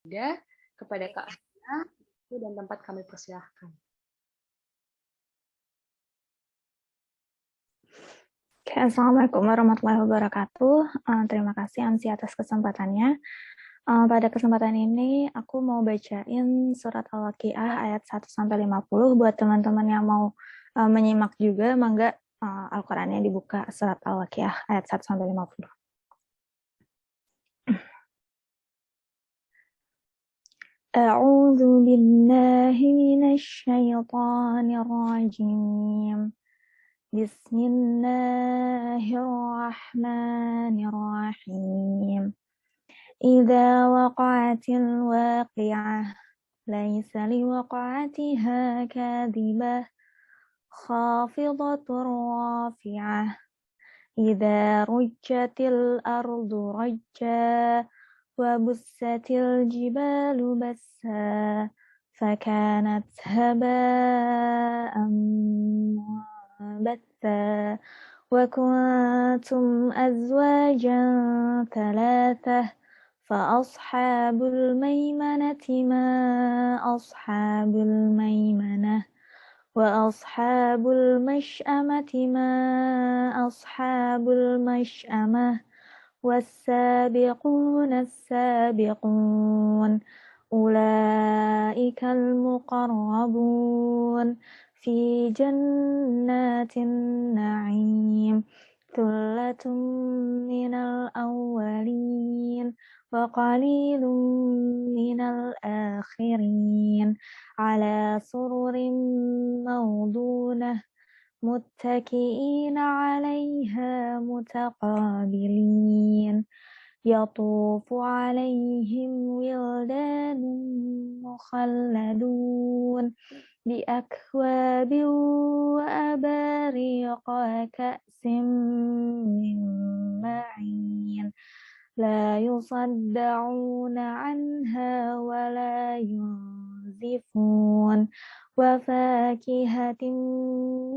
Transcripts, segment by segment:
Anda kepada Kak Hana, dan tempat kami persilahkan. Assalamualaikum warahmatullahi wabarakatuh. Terima kasih Amsi atas kesempatannya. Pada kesempatan ini aku mau bacain surat Al-Waqiah ayat 1-50 buat teman-teman yang mau menyimak juga, mangga Al-Qur'annya dibuka surat Al-Waqiah ayat 1-50. A'udzu billahi minasyaitonir rajim. Bismillahirrahmanirrahim. إذا وقعت الواقعة ليس لوقعتها كاذبة خافضة رافعة إذا رجت الأرض رجا وبست الجبال بسا فكانت هباء منبثا وكنتم أزواجا ثلاثة فأصحاب الميمنة ما أصحاب الميمنة وأصحاب المشأمة ما أصحاب المشأمة والسابقون السابقون أولئك المقربون في جنات النعيم ثلة من الأولين وقليل من الآخرين على سرر موضونة متكئين عليها متقابلين يطوف عليهم ولدان مخلدون بأكواب وأباريق وكأس من معين لا يصدعون عنها ولا ينزفون وفاكهة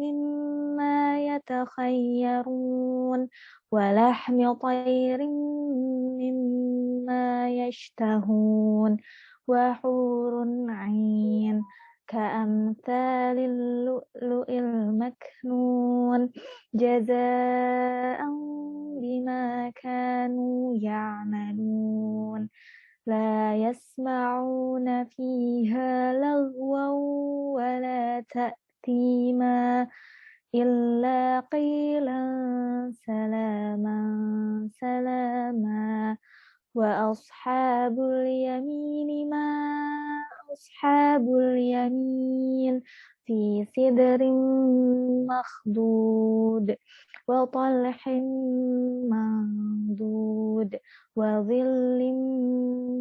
مما يتخيرون ولحم طير مما يشتهون وحور عين كأمثال اللؤلؤ المكنون جزاء بما كانوا يعملون لا يسمعون فيها لغوا ولا تأثيما إلا قيلا سلاما سلاما وأصحاب اليمين ما أصحاب اليمين في سدر مخضود وطلح منضود وظل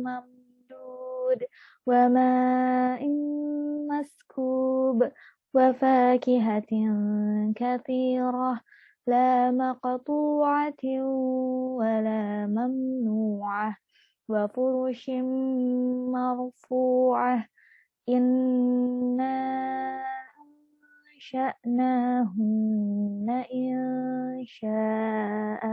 ممدود وماء مسكوب وفاكهة كثيرة لا مقطوعة ولا ممنوعة وفرش مرفوعة إنا أنشأناهن إنشاء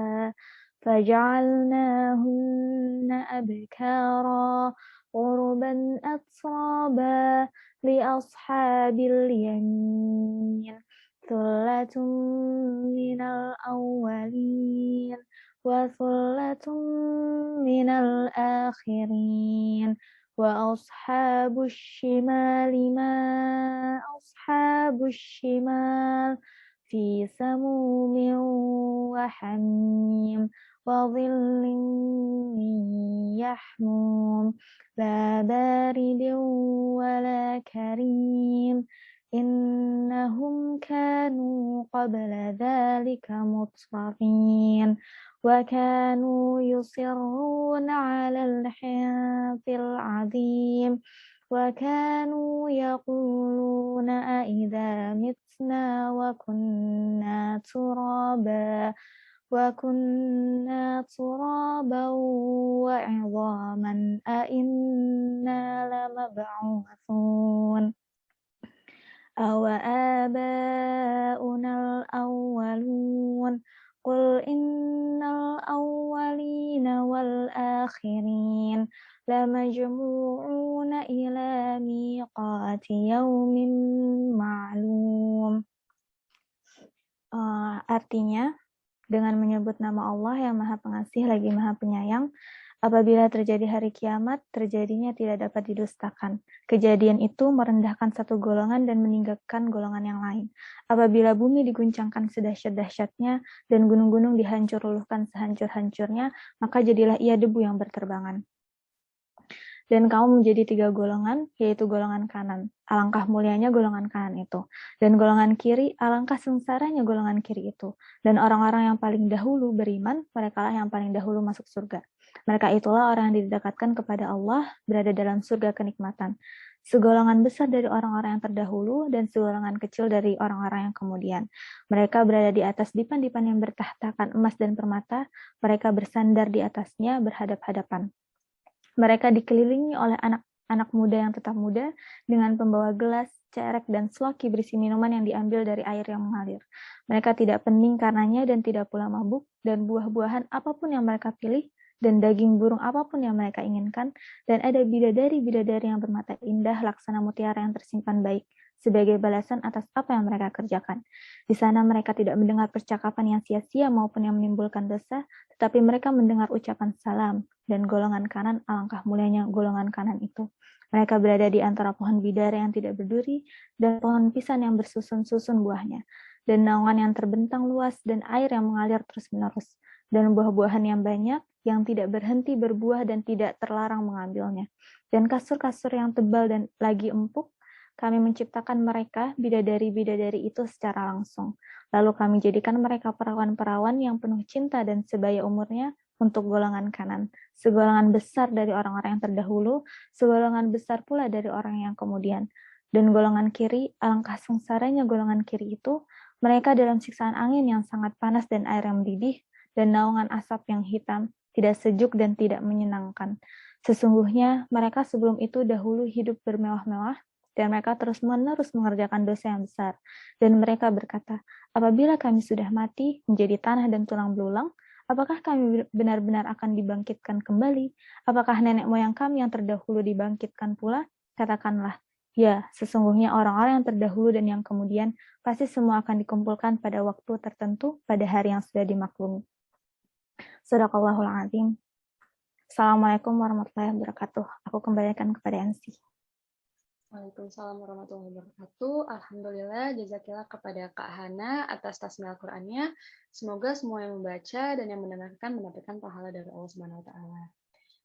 فجعلناهن أبكارا عربا أترابا لأصحاب اليمين ثلة من الأولين وثلة من الآخرين وأصحاب الشمال ما أصحاب الشمال في سموم وحميم وظل من يحموم لا بارد ولا كريم إنهم كانوا قبل ذلك مترفين وكانوا يصرون على الحنث العظيم وكانوا يقولون أئذا متنا وكنا ترابا وعظاما أئنا لمبعوثون أو آباؤنا الأولون Qul innal awwalina wal akhirin lamajmu'una ila miqati yaumin ma'lum. Artinya, dengan menyebut nama Allah yang Maha Pengasih lagi Maha Penyayang, apabila terjadi hari kiamat, terjadinya tidak dapat didustakan. Kejadian itu merendahkan satu golongan dan meninggalkan golongan yang lain. Apabila bumi diguncangkan sedahsyat-dahsyatnya dan gunung-gunung dihancur luluhkan sehancur-hancurnya, maka jadilah ia debu yang berterbangan. Dan kamu menjadi 3 golongan, yaitu golongan kanan. Alangkah mulianya golongan kanan itu. Dan golongan kiri, alangkah sengsaranya golongan kiri itu. Dan orang-orang yang paling dahulu beriman, mereka lah yang paling dahulu masuk surga. Mereka itulah orang yang didekatkan kepada Allah, berada dalam surga kenikmatan. Segolongan besar dari orang-orang yang terdahulu, dan segolongan kecil dari orang-orang yang kemudian. Mereka berada di atas dipan-dipan yang bertahtakan emas dan permata, mereka bersandar di atasnya berhadap-hadapan. Mereka dikelilingi oleh anak-anak muda yang tetap muda dengan pembawa gelas, cerek, dan sloki berisi minuman yang diambil dari air yang mengalir. Mereka tidak pening karenanya dan tidak pula mabuk, dan buah-buahan apapun yang mereka pilih, dan daging burung apapun yang mereka inginkan, dan ada bidadari-bidadari yang bermata indah laksana mutiara yang tersimpan baik, sebagai balasan atas apa yang mereka kerjakan. Di sana mereka tidak mendengar percakapan yang sia-sia maupun yang menimbulkan dosa, tetapi mereka mendengar ucapan salam, dan golongan kanan alangkah mulianya golongan kanan itu. Mereka berada di antara pohon bidara yang tidak berduri dan pohon pisang yang bersusun-susun buahnya, dan naungan yang terbentang luas dan air yang mengalir terus-menerus, dan buah-buahan yang banyak yang tidak berhenti berbuah dan tidak terlarang mengambilnya. Dan kasur-kasur yang tebal dan lagi empuk, kami menciptakan mereka, bidadari-bidadari itu secara langsung. Lalu kami jadikan mereka perawan-perawan yang penuh cinta dan sebaya umurnya untuk golongan kanan. Segolongan besar dari orang-orang yang terdahulu, segolongan besar pula dari orang yang kemudian. Dan golongan kiri, alangkah sengsaranya golongan kiri itu, mereka dalam siksaan angin yang sangat panas dan air yang mendidih, dan naungan asap yang hitam, tidak sejuk dan tidak menyenangkan. Sesungguhnya mereka sebelum itu dahulu hidup bermewah-mewah, dan mereka terus-menerus mengerjakan dosa yang besar. Dan mereka berkata, apabila kami sudah mati, menjadi tanah dan tulang belulang, apakah kami benar-benar akan dibangkitkan kembali? Apakah nenek moyang kami yang terdahulu dibangkitkan pula? Katakanlah, ya, sesungguhnya orang-orang yang terdahulu dan yang kemudian pasti semua akan dikumpulkan pada waktu tertentu pada hari yang sudah dimaklumi. Shadaqallahul Azim. Assalamualaikum warahmatullahi wabarakatuh. Aku kembalikan kepada MC. Waalaikumsalam warahmatullahi wabarakatuh. Alhamdulillah, jazakillah kepada Kak Hana atas tasmiyah Al-Qur'annya. Semoga semua yang membaca dan yang mendengarkan mendapatkan pahala dari Allah Subhanahu wa taala.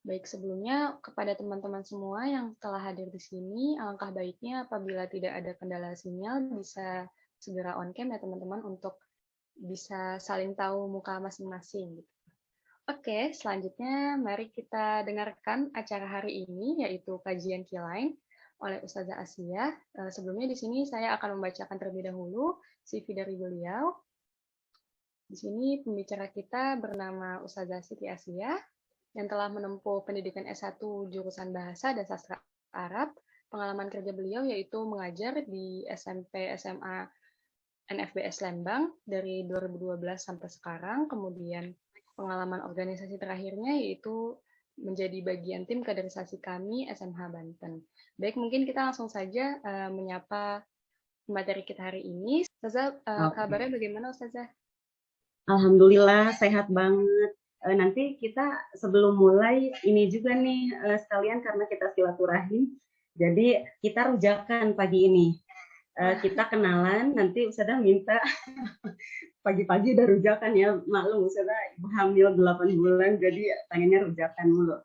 Baik, sebelumnya kepada teman-teman semua yang telah hadir di sini, alangkah baiknya apabila tidak ada kendala sinyal bisa segera on cam ya teman-teman untuk bisa saling tahu muka masing-masing. Oke, selanjutnya mari kita dengarkan acara hari ini yaitu kajian Q-Line oleh Ustazah Asia. Sebelumnya di sini saya akan membacakan terlebih dahulu CV dari beliau. Di sini pembicara kita bernama Ustazah Siti Asia yang telah menempuh pendidikan S1 jurusan Bahasa dan Sastra Arab. Pengalaman kerja beliau yaitu mengajar di SMP SMA NFBS Lembang dari 2012 sampai sekarang. Kemudian pengalaman organisasi terakhirnya yaitu menjadi bagian tim kaderisasi kami SMH Banten. Baik, mungkin kita langsung saja menyapa materi kita hari ini. Ustazah, kabarnya bagaimana Ustazah? Alhamdulillah sehat banget. Nanti kita sebelum mulai ini juga nih sekalian karena kita silaturahim. Jadi kita rujakan pagi ini. Kita kenalan, nanti Ustazah minta pagi-pagi udah rujakan ya, maklum Ustazah hamil 8 bulan jadi pengennya rujakan mulu.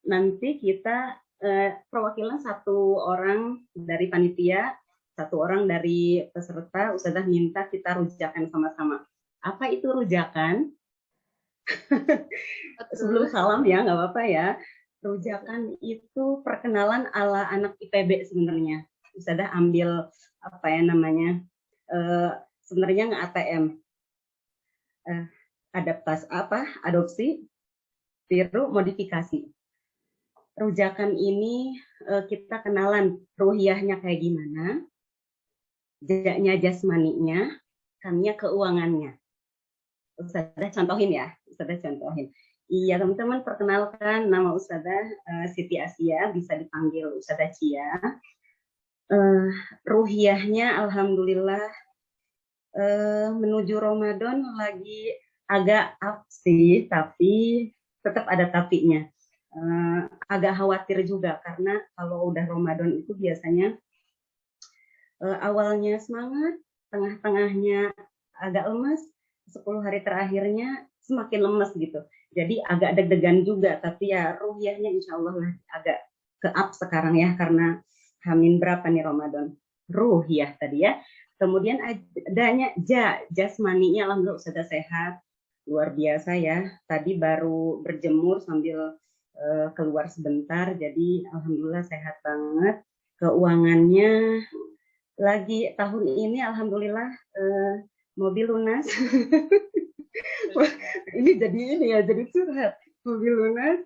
Nanti kita perwakilan 1 orang dari panitia, 1 orang dari peserta, Ustazah minta kita rujakan sama-sama. Apa itu rujakan? Sebelum salam ya, nggak apa-apa ya. Rujakan itu perkenalan ala anak IPB sebenarnya. Ustazah ambil apa ya namanya? Sebenarnya nggak ATM. Adopsi, tiru, modifikasi. Rujakan ini kita kenalan ruhiyahnya kayak gimana, jaknya jasmaninya, kamnya keuangannya. Ustadzah contohin ya, Ustadzah contohin. Iya teman-teman, perkenalkan nama Ustadzah Siti Asia, bisa dipanggil Ustadzah Cia. Ruhiyahnya alhamdulillah menuju Ramadan lagi agak up sih, tapi tetap ada tapinya. Agak khawatir juga karena kalau udah Ramadan itu biasanya awalnya semangat, tengah-tengahnya agak lemas, 10 hari terakhirnya semakin lemes gitu. Jadi agak deg-degan juga, tapi ya ruhiyahnya insya Allah agak ke-up sekarang ya, karena hamin berapa nih Ramadan. Ruhiyah tadi ya. Kemudian adanya jasmaninya alhamdulillah sudah sehat, luar biasa ya. Tadi baru berjemur sambil keluar sebentar, jadi alhamdulillah sehat banget. Keuangannya lagi tahun ini alhamdulillah mobil lunas. Ini jadi curhat. Mobil lunas,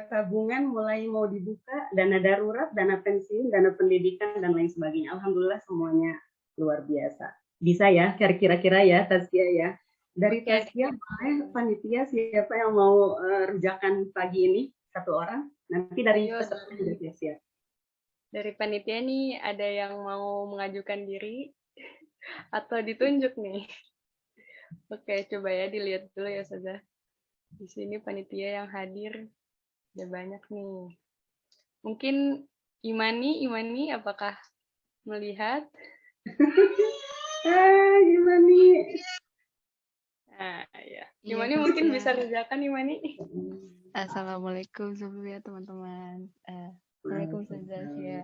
tabungan mulai mau dibuka, dana darurat, dana pensiun, dana pendidikan dan lain sebagainya. Alhamdulillah semuanya luar biasa. Bisa ya kira-kira ya Tasya ya. Dari Tasya boleh panitia siapa yang mau rujakan pagi ini satu orang? Nanti dari peserta juga Tasya. Dari panitia nih ada yang mau mengajukan diri atau ditunjuk nih? Oke, coba ya dilihat dulu ya saja. Di sini panitia yang hadir ada banyak nih. Mungkin Imani apakah melihat? Imani. Nah, ya. Imani mungkin bisa kerjakan Imani. Assalamualaikum sebelumnya teman-teman. Waalaikumsalam ya.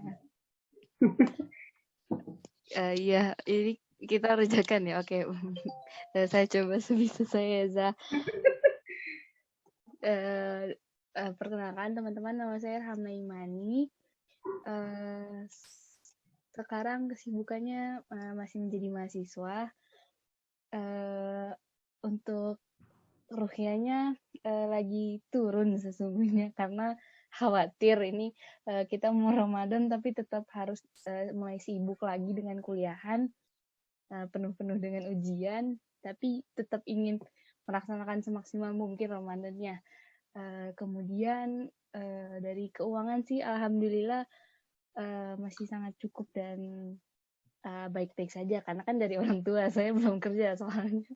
Iya, ini kita kerjakan ya. Oke. Saya coba sebisa saya Za. Perkenalkan teman-teman, nama saya Hamna Imani. Sekarang kesibukannya masih menjadi mahasiswa. Untuk ruhiyahnya lagi turun sesungguhnya karena khawatir ini kita mau Ramadan tapi tetap harus mulai sibuk lagi dengan kuliahan, penuh-penuh dengan ujian, tapi tetap ingin melaksanakan semaksimal mungkin Ramadannya. Kemudian dari keuangan sih alhamdulillah masih sangat cukup dan baik-baik saja karena kan dari orang tua, saya belum kerja soalnya.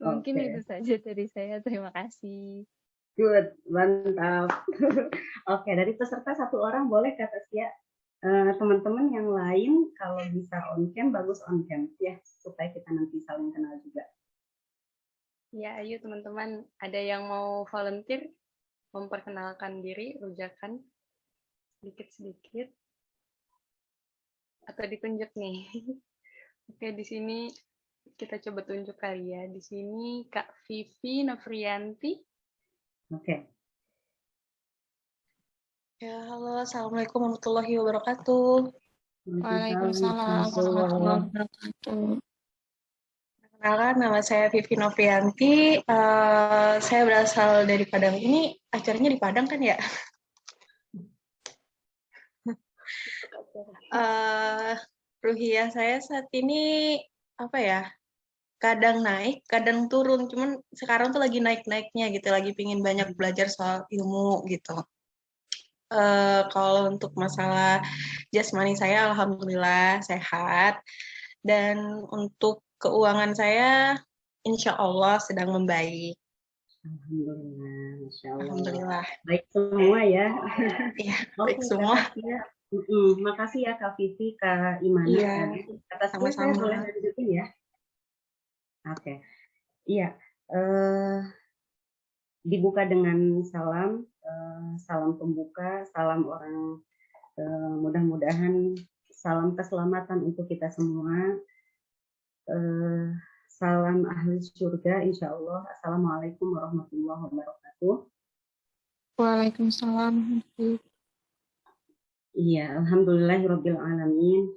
Mungkin itu saja dari saya. Terima kasih. Good, mantap. Oke, dari peserta satu orang boleh kata Sia. Teman-teman yang lain kalau bisa on cam bagus on cam ya supaya kita nanti saling kenal juga. Ya, ayo teman-teman, ada yang mau volunteer memperkenalkan diri, rujakan sedikit-sedikit atau ditunjuk nih. Oke, di sini kita coba tunjuk kali ya. Di sini Kak Vivi Novrianti. Oke. Ya, halo, assalamualaikum warahmatullahi wabarakatuh. Waalaikumsalam warahmatullahi wabarakatuh. Perkenalkan, nama saya Vivi Novrianti. Saya berasal dari Padang. Ini acaranya di Padang kan ya? Ruhiyah saya saat ini apa ya? Kadang naik, kadang turun. Cuman sekarang tuh lagi naik-naiknya gitu. Lagi pingin banyak belajar soal ilmu gitu. Kalau untuk masalah jasmani saya alhamdulillah sehat. Dan untuk keuangan saya insya Allah sedang membaik. Alhamdulillah, Masya Allah. Alhamdulillah. Baik semua ya. Iya, baik semua. Makasih ya Kak Vivi, Kak Imani. Iya, Atas saya boleh lanjutin ya. Oke. Iya. Dibuka dengan salam, salam pembuka, salam orang, mudah-mudahan salam keselamatan untuk kita semua. Salam ahli surga insya Allah. Assalamualaikum warahmatullahi wabarakatuh. Waalaikumsalam. Iya, alhamdulillahirabbil alamin.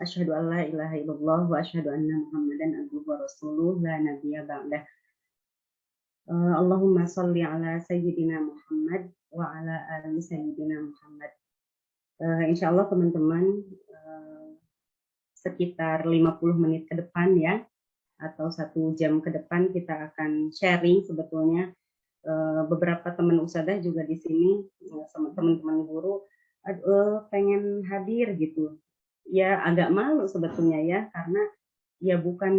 Asyhadu an la ilaha illallah wa asyhadu anna Muhammadan abduhu wa rasuluh la nabiyya ba'dah. Allahumma sholli ala sayyidina Muhammad wa ala ali sayyidina Muhammad. Insyaallah teman-teman sekitar 50 menit ke depan ya atau 1 jam ke depan kita akan sharing sebetulnya. Beberapa teman usadah juga di sini sama teman-teman guru pengen hadir gitu. Ya agak malu sebetulnya ya, karena ya bukan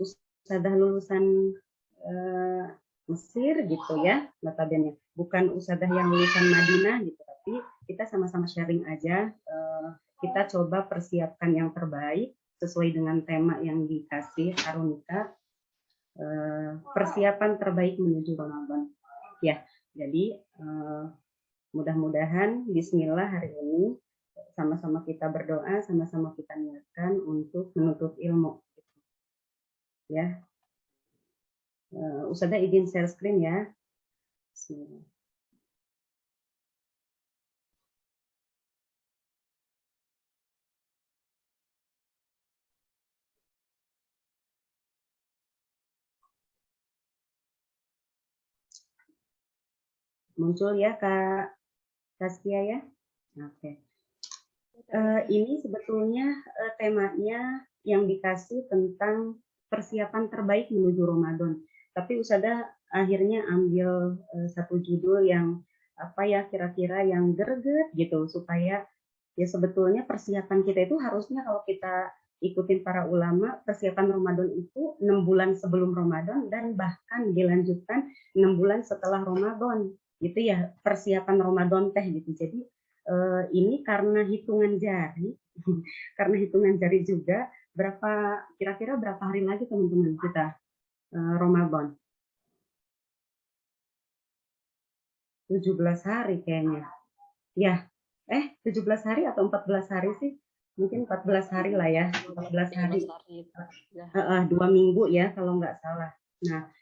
usadah lulusan Mesir gitu ya, notabene bukan usadah yang lulusan Madinah gitu, tapi kita sama-sama sharing aja. Kita coba persiapkan yang terbaik sesuai dengan tema yang dikasih Arunika. Persiapan terbaik menuju Ramadan. Ya, jadi mudah-mudahan Bismillah hari ini sama-sama kita berdoa, sama-sama kita niatkan untuk menuntut ilmu. Ya, Ustazah izin share screen ya. Bismillah. Muncul ya Kak Saskia ya. Oke. Ini sebetulnya temanya yang dikasih tentang persiapan terbaik menuju Ramadan. Tapi Ustazah akhirnya ambil satu judul yang apa ya, kira-kira yang greget gitu, supaya ya sebetulnya persiapan kita itu harusnya kalau kita ikutin para ulama, persiapan Ramadan itu 6 bulan sebelum Ramadan dan bahkan dilanjutkan 6 bulan setelah Ramadan. Gitu ya, persiapan Ramadan teh gitu. Jadi ini karena hitungan jari, karena hitungan jari juga, kira-kira berapa hari lagi teman-teman kita Ramadan? 17 hari kayaknya. Ya, 17 hari atau 14 hari sih? Mungkin 14 hari lah ya, 14 hari. 2 minggu ya kalau nggak salah. Nah,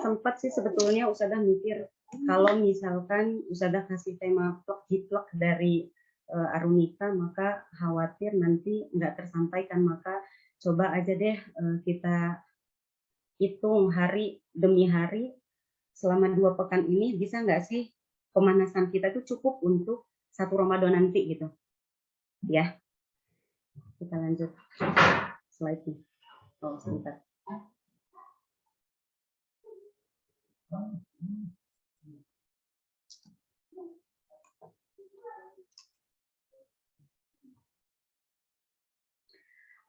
sempat sih sebetulnya Ustazah mikir kalau misalkan Ustazah kasih tema plek-jiplek dari Arunika, maka khawatir nanti nggak tersampaikan, maka coba aja deh kita hitung hari demi hari selama 2 pekan ini, bisa nggak sih pemanasan kita itu cukup untuk 1 Ramadan nanti gitu ya. Kita lanjut slide-nya. Oh sebentar.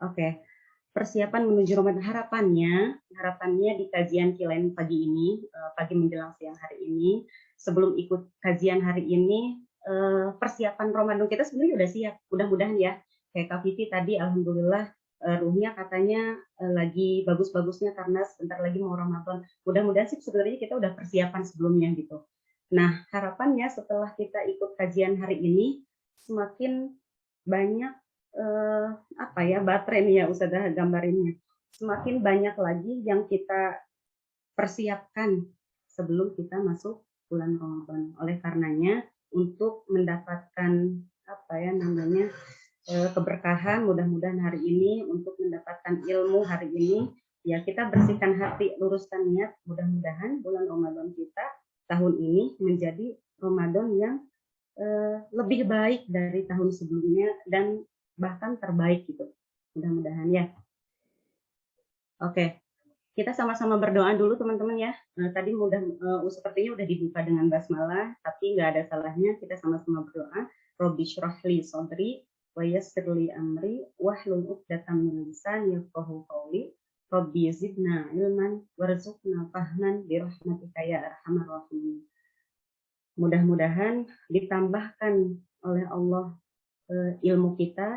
Oke, persiapan menuju Ramadan, harapannya di kajian Kilain pagi ini, pagi menjelang siang hari ini, sebelum ikut kajian hari ini, persiapan Ramadan kita sebenarnya udah siap, mudah-mudahan ya. Kayak Kak Vivi tadi, alhamdulillah ruhnya katanya lagi bagus-bagusnya karena sebentar lagi mau Ramadan. Mudah-mudahan sih sebenarnya kita udah persiapan sebelumnya gitu. Nah, harapannya setelah kita ikut kajian hari ini, semakin banyak baterai nih ya Ustazah gambarinnya. Semakin banyak lagi yang kita persiapkan sebelum kita masuk bulan Ramadan. Oleh karenanya untuk mendapatkan keberkahan, mudah-mudahan hari ini untuk mendapatkan ilmu hari ini ya kita bersihkan hati, luruskan niat, mudah-mudahan bulan Ramadan kita tahun ini menjadi Ramadan yang lebih baik dari tahun sebelumnya dan bahkan terbaik gitu, mudah-mudahan ya. Oke, kita sama-sama berdoa dulu teman-teman ya. Tadi sepertinya udah dibuka dengan basmalah, tapi nggak ada salahnya kita sama-sama berdoa. Robbi syrah li sadri wa yassir li amri wahlul 'uqdatam min lisani yafqahu qawli. Robbi zidna ilman warzuqna fahman bi rahmatika ya arhamar rahimin. Mudah-mudahan ditambahkan oleh Allah ilmu kita,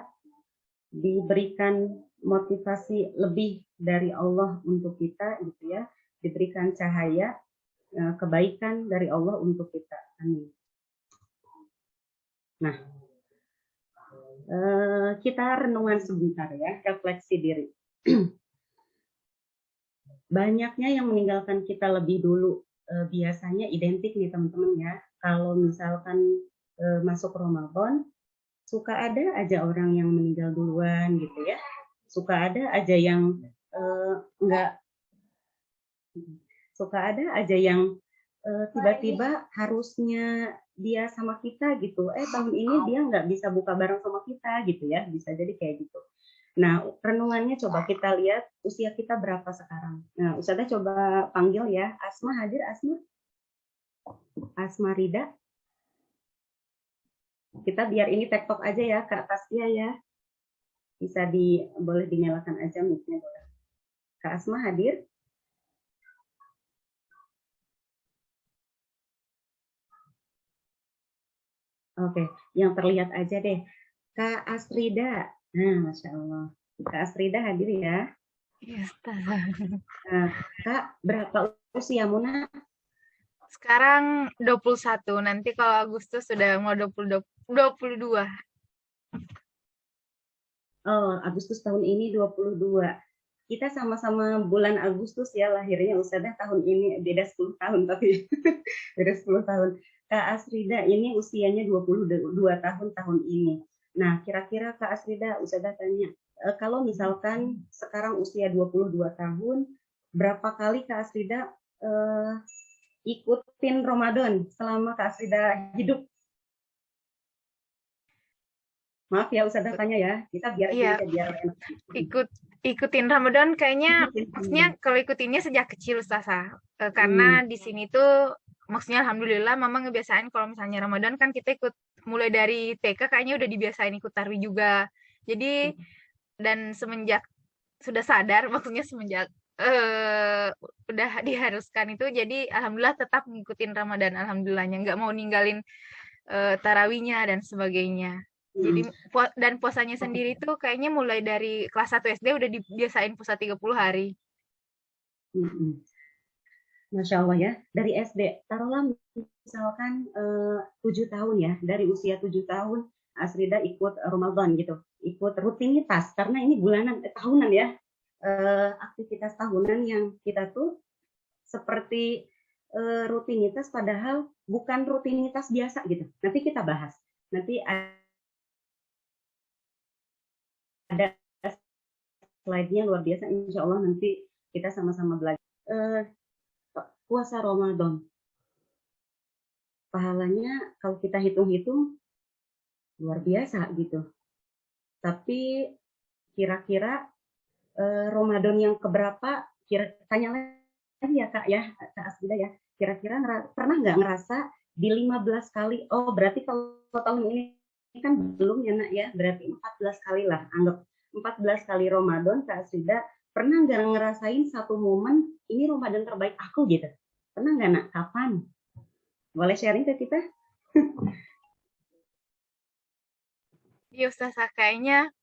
diberikan motivasi lebih dari Allah untuk kita gitu ya, diberikan cahaya kebaikan dari Allah untuk kita. Amin. Nah, kita renungan sebentar ya, refleksi diri. Banyaknya yang meninggalkan kita lebih dulu, biasanya identik nih teman-teman ya. Kalau misalkan masuk Ramadan, suka ada aja orang yang meninggal duluan gitu ya, suka ada aja yang tiba-tiba harusnya dia sama kita gitu, tahun ini dia nggak bisa buka bareng sama kita gitu ya, bisa jadi kayak gitu. Nah, renungannya coba kita lihat usia kita berapa sekarang. Nah, Ustazah coba panggil ya. Asma hadir, Asma? Asma Rida. Kita biar ini tektok aja ya, Kak Tasya ya. Bisa boleh dinyalakan aja mic-nya boleh. Kak Asma hadir? Oke, yang terlihat aja deh. Kak Asrida. Nah, Masya Allah. Kak Asrida hadir ya. Iya, Nah, Kak, berapa usia Muna? sekarang 21, nanti kalau Agustus sudah mau 22. Oh, Agustus tahun ini 22. Kita sama-sama bulan Agustus ya lahirnya. Ustazah tahun ini beda 10 tahun tapi beda 10 tahun. Kak Asrida ini usianya 22 tahun tahun ini. Nah, kira-kira Kak Asrida, Ustazah tanya, kalau misalkan sekarang usia 22 tahun, berapa kali Kak Asrida ikutin Ramadan selama Kak Asrida hidup? Maaf ya Ustazah tanya ya, kita biar Iya. biar enak. Ikutin Ramadan kayaknya, maksudnya kalau ikutinnya sejak kecil Ustazah. Karena di sini tuh maksudnya alhamdulillah mama ngebiasain kalau misalnya Ramadan kan kita ikut mulai dari TK kayaknya udah dibiasain ikut tarawih juga. Jadi dan semenjak sudah sadar maksudnya semenjak udah diharuskan itu jadi alhamdulillah tetap ngikutin Ramadan, alhamdulillahnya nggak mau ninggalin tarawihnya dan sebagainya. Jadi dan puasanya sendiri tuh kayaknya mulai dari kelas 1 SD udah dibiasain puasa 30 hari. Masya Allah ya, dari SD, taruhlah misalkan 7 tahun ya, dari usia 7 tahun Asrida ikut Ramadan gitu, ikut rutinitas, karena ini bulanan, tahunan ya, aktivitas tahunan yang kita tuh seperti rutinitas padahal bukan rutinitas biasa gitu. Nanti kita bahas, nanti ada slide-nya luar biasa, insya Allah nanti kita sama-sama belajar. Puasa Ramadan, pahalanya kalau kita hitung-hitung luar biasa gitu. Tapi kira-kira Ramadan yang keberapa? Tanya lagi ya Kak ya, Kak Asbida ya. Kira-kira pernah nggak ngerasa di 15 kali? Oh berarti kalau tahun ini kan belum ya nak ya, berarti 14 kali lah, anggap 14 kali Ramadan Kak Asbida. Pernah nggak ngerasain satu momen ini Ramadan terbaik aku gitu? Pernah nggak nak? Kapan? Boleh sharing ke kita? Iya Ustazah, kayaknya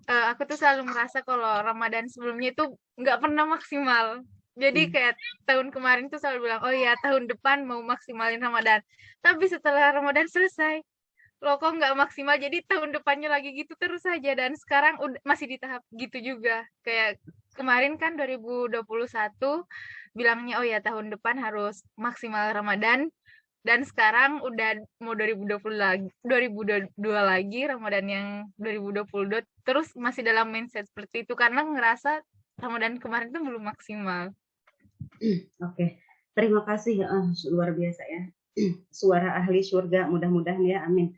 aku tuh selalu merasa kalau Ramadan sebelumnya itu nggak pernah maksimal. Jadi kayak tahun kemarin tuh selalu bilang, oh ya tahun depan mau maksimalin Ramadan. Tapi setelah Ramadan selesai, loh kok nggak maksimal, jadi tahun depannya lagi gitu terus aja. Dan sekarang masih di tahap gitu juga. Kayak kemarin kan 2021 bilangnya, oh ya tahun depan harus maksimal Ramadan. Dan sekarang udah mau 2022 lagi, Ramadan yang 2022, terus masih dalam mindset seperti itu karena ngerasa Ramadan kemarin tuh belum maksimal. Oke, terima kasih, luar biasa ya. Suara ahli surga, mudah-mudahan ya, amin.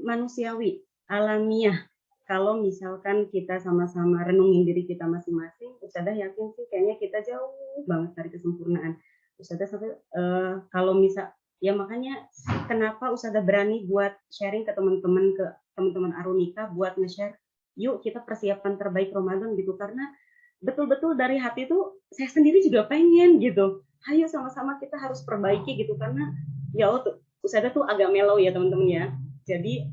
Manusiawi, alamiah, kalau misalkan kita sama-sama renungin diri kita masing-masing, Ustazah yakin sih kayaknya kita jauh banget dari kesempurnaan. Ustazah sampai kalau misal ya makanya kenapa Ustazah berani buat sharing ke teman-teman Arunika buat nge-share, yuk kita persiapan terbaik Ramadan gitu, karena betul-betul dari hati tuh saya sendiri juga pengen gitu. Ayo sama-sama kita harus perbaiki gitu, karena ya Allah tuh Ustazah tuh agak mellow ya teman-teman ya. Jadi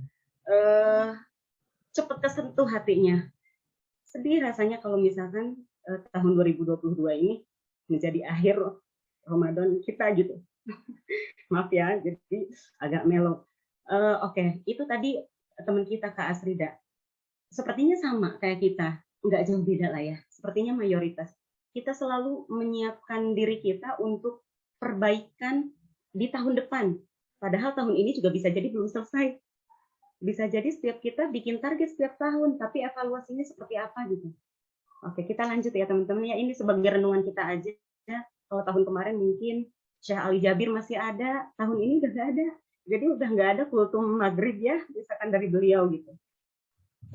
cepet kesentuh hatinya. Sedih rasanya kalau misalkan tahun 2022 ini menjadi akhir Ramadan kita gitu. Maaf ya, jadi agak mellow. Oke, itu tadi teman kita Kak Asrida. Sepertinya sama kayak kita, nggak jauh beda lah ya. Sepertinya mayoritas. Kita selalu menyiapkan diri kita untuk perbaikan di tahun depan. Padahal tahun ini juga bisa jadi belum selesai. Bisa jadi setiap kita bikin target setiap tahun, tapi evaluasinya seperti apa gitu. Oke, kita lanjut ya teman-teman ya. Ini sebagai renungan kita aja. Kalau tahun kemarin mungkin Syekh Ali Jabir masih ada, tahun ini udah nggak ada. Jadi udah nggak ada kultum maghrib ya, misalkan dari beliau gitu.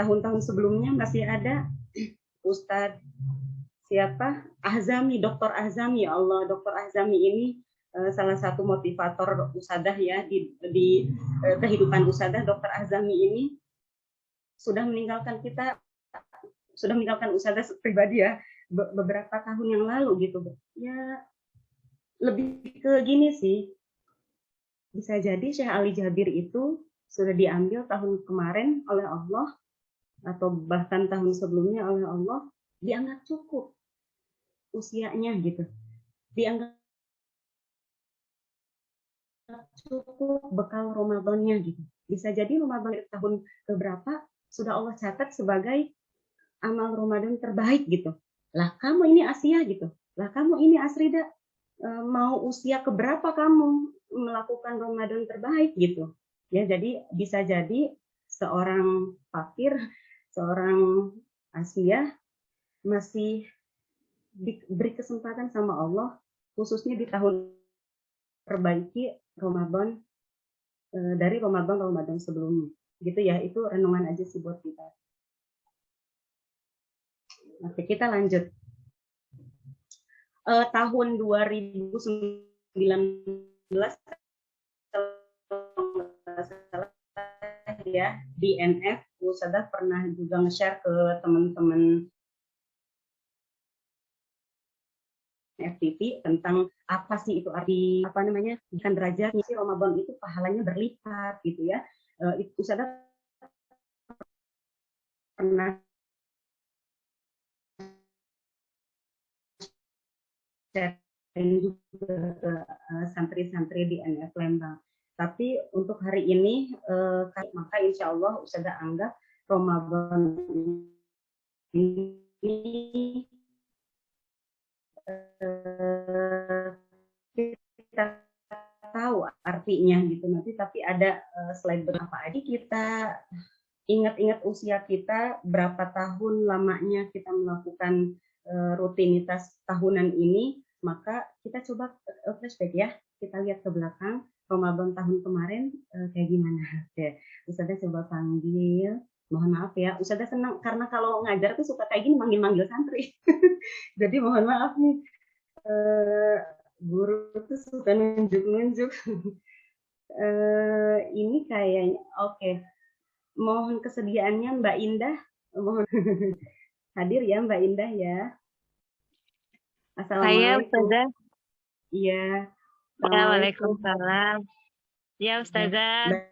tahun-tahun sebelumnya masih ada Ustadz siapa Ahzami, Dr. Ahzami, ya Allah, Dr. Ahzami ini salah satu motivator usadah ya di kehidupan usadah. Dr. Ahzami ini sudah meninggalkan usadah pribadi ya beberapa tahun yang lalu gitu. Ya lebih ke gini sih, bisa jadi Syekh Ali Jabir itu sudah diambil tahun kemarin oleh Allah atau bahkan tahun sebelumnya oleh Allah, dianggap cukup usianya gitu, dianggap cukup bekal Ramadannya gitu. Bisa jadi Ramadan tahun keberapa sudah Allah catat sebagai amal Ramadan terbaik gitu. Lah kamu ini Asia gitu, lah kamu ini Asrida, mau usia keberapa kamu melakukan Ramadan terbaik gitu. Ya, jadi bisa jadi seorang fakir, seorang Asia masih diberi kesempatan sama Allah, khususnya di tahun perbaiki Ramadan dari Ramadan sebelumnya. Gitu ya, itu renungan aja sih buat kita. Oke, kita lanjut. Tahun 2019 ya di NF, Ustazah pernah juga nge-share ke teman-teman FTV tentang apa sih itu arti apa namanya bukan derajat misi Ramadan itu pahalanya berlipat gitu ya. Itu Ustazah pernah sharing juga ke santri-santri di NF Lembang. Tapi untuk hari ini maka insya Allah Ustazah anggap Ramadan ini kita tahu artinya gitu nanti, tapi ada slide berapa aja kita ingat-ingat usia kita berapa tahun lamanya kita melakukan rutinitas tahunan ini, maka kita coba flashback ya, kita lihat ke belakang Ramadan tahun kemarin kayak gimana. Oke, Ustazah coba panggil. Mohon maaf ya, Ustazah senang karena kalau ngajar tuh suka kayak gini manggil-manggil santri. Jadi mohon maaf nih, guru tuh suka nunjuk-nunjuk. Ini kayaknya oke. Mohon kesediaannya Mbak Indah, mohon hadir ya Mbak Indah ya. Assalamualaikum. Ustazah. Iya. Waalaikumsalam. Ya Ustazah.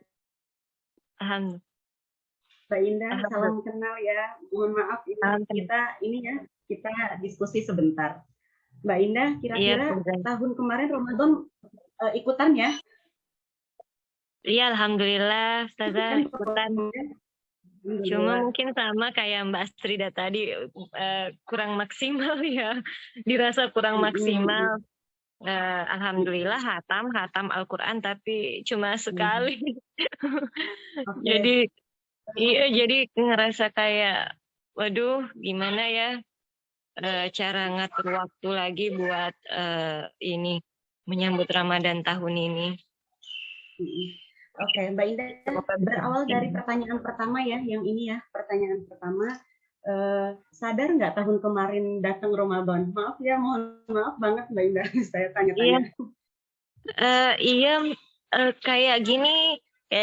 Alhamdulillah. Mbak Indah, salam kenal ya. Mohon maaf ini kita diskusi sebentar. Mbak Indah, kira-kira tahun kemarin Ramadan ikutan ya? Iya, alhamdulillah Ustazah ikutan. Cuma mungkin sama kayak Mbak Astrida tadi kurang maksimal ya, dirasa kurang maksimal. Alhamdulillah hatam Al-Quran tapi cuma sekali. Okay. Jadi ngerasa kayak waduh gimana ya cara ngatur waktu lagi buat ini menyambut Ramadan tahun ini. Oke, Mbak Indah, berawal dari pertanyaan pertama ya, yang ini ya, pertanyaan pertama, sadar nggak tahun kemarin datang Ramadan? Maaf ya, mohon maaf banget Mbak Indah, saya tanya-tanya. Iya, kayak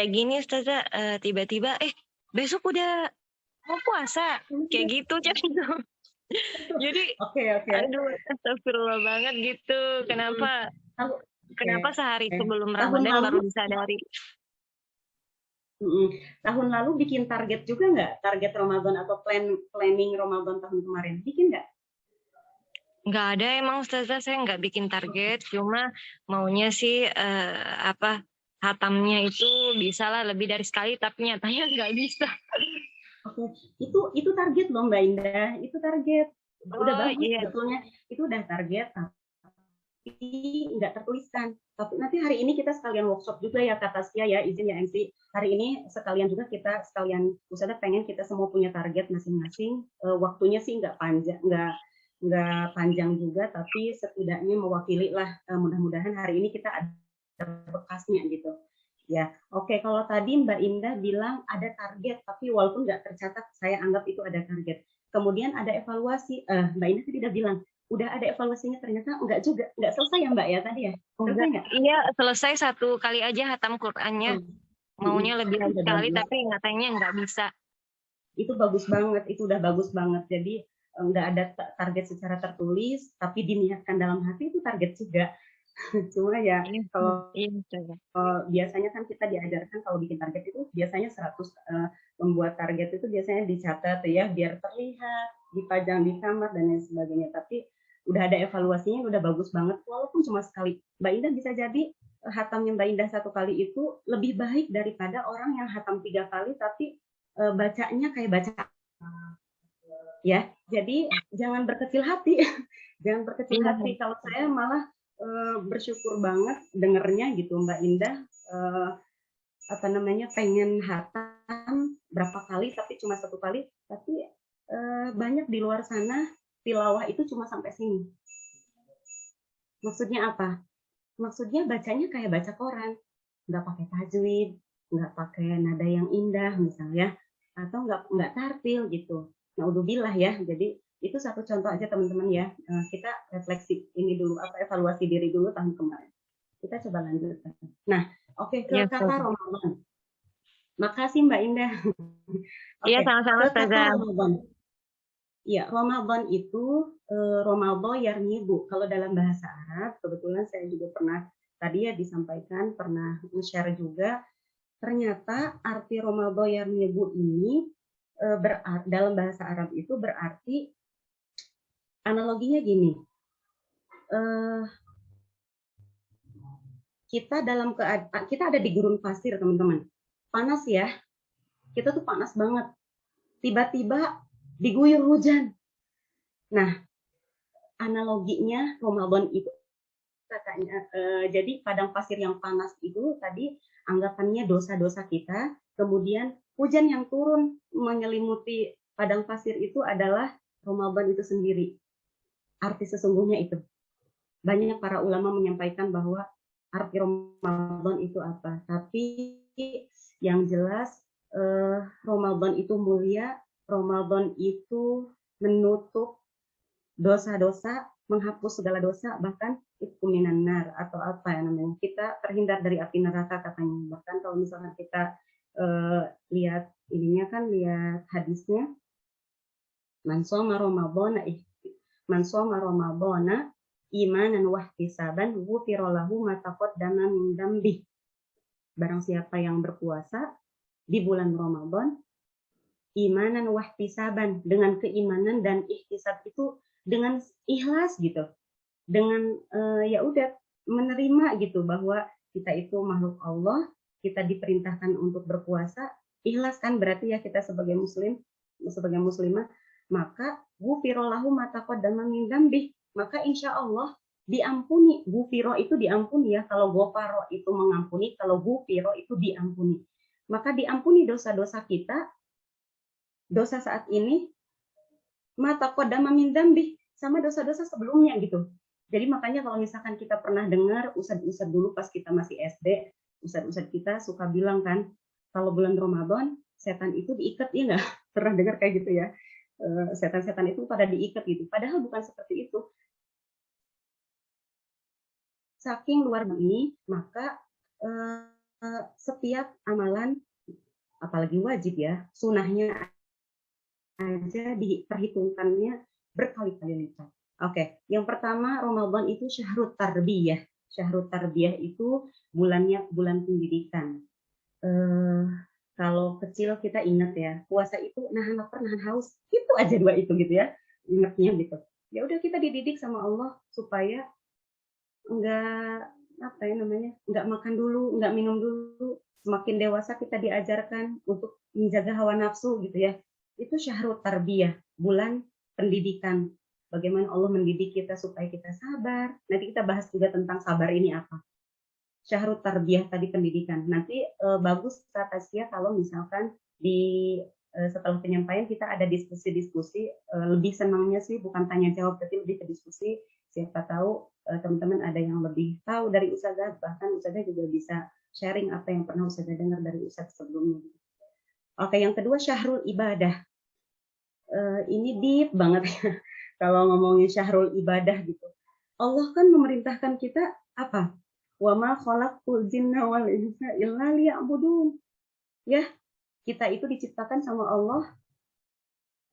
gini Ustazah, tiba-tiba, besok udah mau puasa, kayak gitu gitu. Jadi, aduh, astagfirullah banget gitu, kenapa sehari sebelum Ramadan baru disadari? Tahun lalu bikin target juga nggak? Target Ramadan atau planning Ramadan tahun kemarin? Bikin nggak? Nggak ada emang Ustazah, saya nggak bikin target. Cuma maunya sih hatamnya itu bisalah lebih dari sekali, tapi nyatanya nggak bisa. Oke, itu target loh Mbak Indah. Itu target. Udah bagus sebetulnya. Itu udah target. Tapi nggak tertuliskan. Tapi nanti hari ini kita sekalian workshop juga ya Kak Taskia ya, izin ya MC. Hari ini sekalian juga kita Ustazah pengen kita semua punya target masing-masing. Waktunya sih nggak panjang juga, tapi setidaknya mewakili lah. Mudah-mudahan hari ini kita ada bekasnya gitu. Ya, oke. Oke, kalau tadi Mbak Indah bilang ada target, tapi walaupun nggak tercatat, saya anggap itu ada target. Kemudian ada evaluasi. Mbak Indah tadi udah bilang, udah ada evaluasinya, ternyata enggak juga. Nggak selesai ya Mbak ya tadi ya? Selesai nggak? Iya, selesai 1 kali aja hatam Qur'annya. Maunya lebih Udah sekali, bagus. tapi katanya nggak bisa. Itu bagus banget, itu udah bagus banget. Jadi nggak ada target secara tertulis, tapi diniatkan dalam hati itu target juga. Cuma ya kalau biasanya kan kita diajarkan kalau bikin target itu biasanya 100 membuat target itu biasanya dicatat ya biar terlihat, dipajang di kamar dan lain sebagainya. Tapi udah ada evaluasinya, udah bagus banget walaupun cuma sekali. Mbak Indah bisa jadi hatamnya Mbak Indah 1 kali itu lebih baik daripada orang yang hatam 3 kali tapi bacanya kayak baca ya. Jadi jangan berkecil hati. Jangan berkecil hati. Kalau saya malah bersyukur banget dengernya gitu Mbak Indah pengen hatam berapa kali tapi cuma 1 kali, tapi banyak di luar sana tilawah itu cuma sampai sini. Maksudnya apa? Maksudnya bacanya kayak baca koran, nggak pakai tajwid, nggak pakai nada yang indah misalnya, atau nggak tartil gitu. Naudzubillah ya. Jadi itu satu contoh aja teman-teman ya. Kita refleksi ini dulu, evaluasi diri dulu tahun kemarin. Kita coba lanjut. Nah, oke, ke kata Ramadan. Makasih Mbak Indah. Iya, sama-sama Ustazah. Iya, Ramadan itu Ramadan yarnibu. Kalau dalam bahasa Arab, kebetulan saya juga pernah tadi ya disampaikan, pernah share juga. Ternyata arti Ramadan yarnibu ini dalam bahasa Arab itu berarti analoginya gini, kita ada di gurun pasir teman-teman, panas ya, kita tuh panas banget, tiba-tiba diguyur hujan. Nah, analoginya Ramadan itu katanya, jadi padang pasir yang panas itu tadi anggapannya dosa-dosa kita, kemudian hujan yang turun menyelimuti padang pasir itu adalah Ramadan itu sendiri. Arti sesungguhnya itu. Banyak para ulama menyampaikan bahwa arti Ramadan itu apa. Tapi yang jelas Ramadan itu mulia, Ramadan itu menutup dosa-dosa, menghapus segala dosa, bahkan itu minan nar atau apa ya namanya. Kita terhindar dari api neraka katanya. Bahkan kalau misalnya kita lihat ininya kan, lihat hadisnya, man shoma Ramadhana imanan wahtisaban ghufira lahu ma taqaddama min dzambi. Barang siapa yang berpuasa di bulan Ramadan imanan wahtisaban, dengan keimanan dan ihtisab itu dengan ikhlas gitu. Dengan ya udah menerima gitu bahwa kita itu makhluk Allah, kita diperintahkan untuk berpuasa, ikhlas kan berarti ya kita sebagai muslim, sebagai muslimah, maka ghufira lahu ma taqaddama min dzambi, maka insya Allah diampuni. Ghufira itu diampuni ya, kalau ghafara itu mengampuni, kalau ghufira itu diampuni. Maka diampuni dosa-dosa kita, dosa saat ini, ma taqaddama min dzambi, sama dosa-dosa sebelumnya gitu. Jadi makanya kalau misalkan kita pernah dengar ustadz-ustadz dulu pas kita masih SD, ustadz-ustadz kita suka bilang kan, kalau bulan Ramadan setan itu diikat, ya nggak? Pernah dengar kayak gitu ya? Setan-setan itu pada diikat gitu. Padahal bukan seperti itu. Saking luar ini, maka setiap amalan, apalagi wajib ya, sunahnya aja diperhitungkannya berkali-kali lipat. Oke, yang pertama Ramadan itu syahrut tarbiyah. Syahrut tarbiyah itu bulan pendidikan. Kalau kecil kita ingat ya, puasa itu nahan lapar, nahan haus, itu aja 2 itu gitu ya, ingatnya gitu. Ya udah kita dididik sama Allah supaya enggak makan dulu, enggak minum dulu. Semakin dewasa kita diajarkan untuk menjaga hawa nafsu gitu ya. Itu syahrut tarbiyah, bulan pendidikan. Bagaimana Allah mendidik kita supaya kita sabar. Nanti kita bahas juga tentang sabar ini apa. Syahrut tarbiyah tadi pendidikan. Nanti bagus kata Sia kalau misalkan setelah penyampaian kita ada diskusi-diskusi. Lebih senangnya sih bukan tanya jawab, tapi lebih ke diskusi. Siapa tahu teman-teman ada yang lebih tahu dari Ustazah, bahkan Ustazah juga bisa sharing apa yang pernah Ustazah dengar dari Ustaz sebelumnya. Oke, yang kedua syahrul ibadah. Ini deep banget ya kalau ngomongin syahrul ibadah gitu. Allah kan memerintahkan kita apa? Wa ma khalaqtul jinna wal insa illa liya'budun. Ya, kita itu diciptakan sama Allah,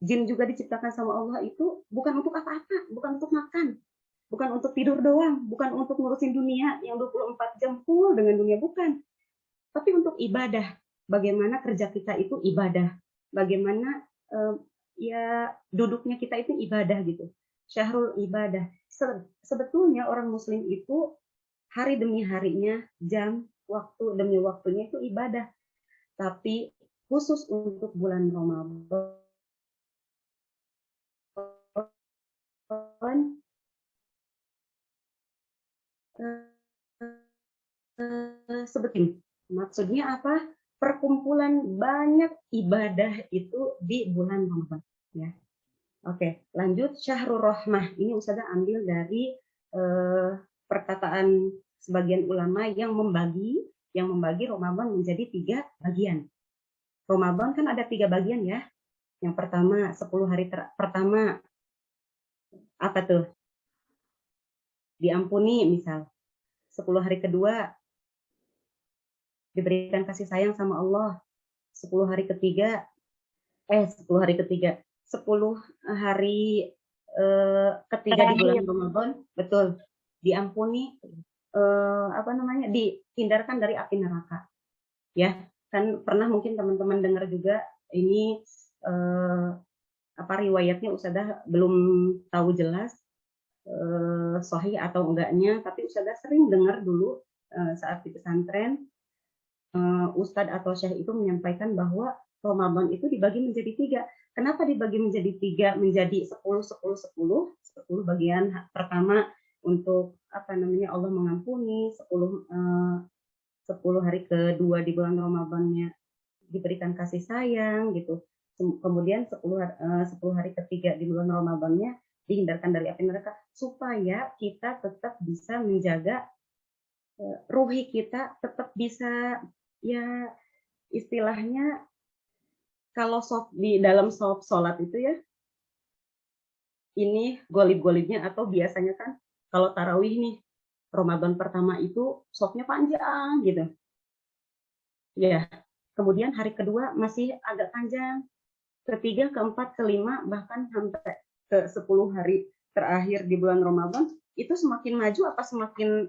jin juga diciptakan sama Allah itu bukan untuk apa-apa, bukan untuk makan, bukan untuk tidur doang, bukan untuk ngurusin dunia yang 24 jam full dengan dunia, bukan. Tapi untuk ibadah. Bagaimana kerja kita itu ibadah. Bagaimana ya duduknya kita itu ibadah gitu. Syahrul ibadah. Sebetulnya orang muslim itu hari demi harinya, jam, waktu demi waktunya itu ibadah. Tapi khusus untuk bulan Ramadan sebetulnya maksudnya apa? Perkumpulan banyak ibadah itu di bulan Ramadan ya. Oke, lanjut syahrul rahmah. Ini Ustazah ambil dari perkataan sebagian ulama yang membagi Ramadan menjadi 3 bagian. Ramadan kan ada 3 bagian ya. Yang pertama 10 hari pertama apa tuh? Diampuni misal. 10 hari kedua diberikan kasih sayang sama Allah. 10 hari ketiga 10 hari ketiga 10 hari ketiga di bulan Ramadan, betul, diampuni dihindarkan dari api neraka. Ya, kan pernah mungkin teman-teman dengar juga ini riwayatnya Ustazah belum tahu jelas sahih atau enggaknya, tapi Ustazah sering dengar dulu saat di pesantren Ustadz atau Syekh itu menyampaikan bahwa Ramadan itu dibagi menjadi 3. Kenapa dibagi menjadi 3? Menjadi 10 bagian pertama untuk Allah mengampuni, 10 hari kedua di bulan Ramadannya diberikan kasih sayang gitu. Kemudian 10 hari ketiga di bulan Ramadannya dihindarkan dari api neraka, supaya kita tetap bisa menjaga ruhi kita, tetap bisa ya istilahnya kalau di dalam sholat itu ya, ini golib-golibnya atau biasanya kan kalau tarawih nih Ramadan pertama itu shofnya panjang gitu ya, kemudian hari kedua masih agak panjang, ketiga, keempat, kelima, bahkan sampai ke 10 hari terakhir di bulan Ramadan itu semakin maju apa semakin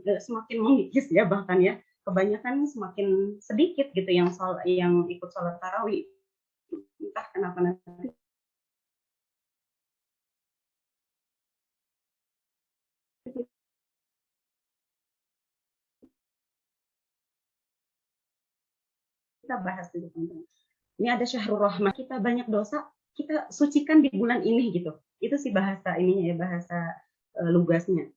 mengikis ya, bahkan ya kebanyakan semakin sedikit gitu yang ikut sholat tarawih, entah kenapa nanti kita bahas dulu teman-teman. Ini ada syahrul rahmah, kita banyak dosa, kita sucikan di bulan ini gitu. Itu sih bahasa ininya ya, bahasa lugasnya.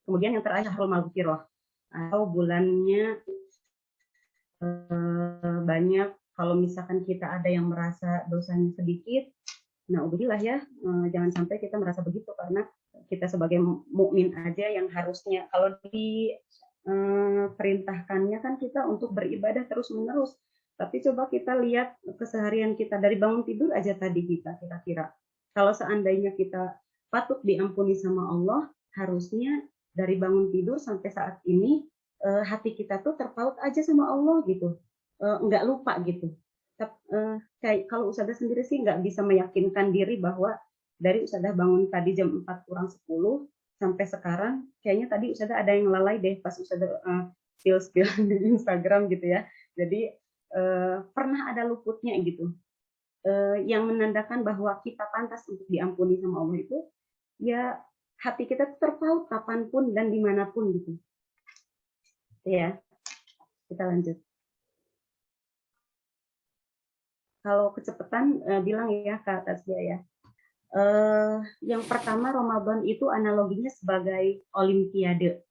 Kemudian yang terakhir syahrul maghfirah, atau bulannya banyak, kalau misalkan kita ada yang merasa dosanya sedikit, na'udzubillah ya, jangan sampai kita merasa begitu, karena kita sebagai mukmin aja yang harusnya kalau di perintahkannya kan kita untuk beribadah terus-menerus. Tapi coba kita lihat keseharian kita dari bangun tidur aja tadi kita kira-kira. Kalau seandainya kita patut diampuni sama Allah, harusnya dari bangun tidur sampai saat ini hati kita tuh terpaut aja sama Allah gitu. Nggak lupa gitu. Kayak kalau Ustazah sendiri sih nggak bisa meyakinkan diri bahwa dari Ustazah bangun tadi jam 4 kurang 10 sampai sekarang, kayaknya tadi Ustazah ada yang lalai deh pas Ustazah spill di Instagram gitu ya. Jadi pernah ada luputnya gitu. Yang menandakan bahwa kita pantas untuk diampuni sama Allah itu, ya hati kita terpaut kapanpun dan dimanapun gitu. Ya, kita lanjut. Kalau kecepatan bilang ya Kak Tasya ya. Yang pertama, Ramadan itu analoginya sebagai olimpiade.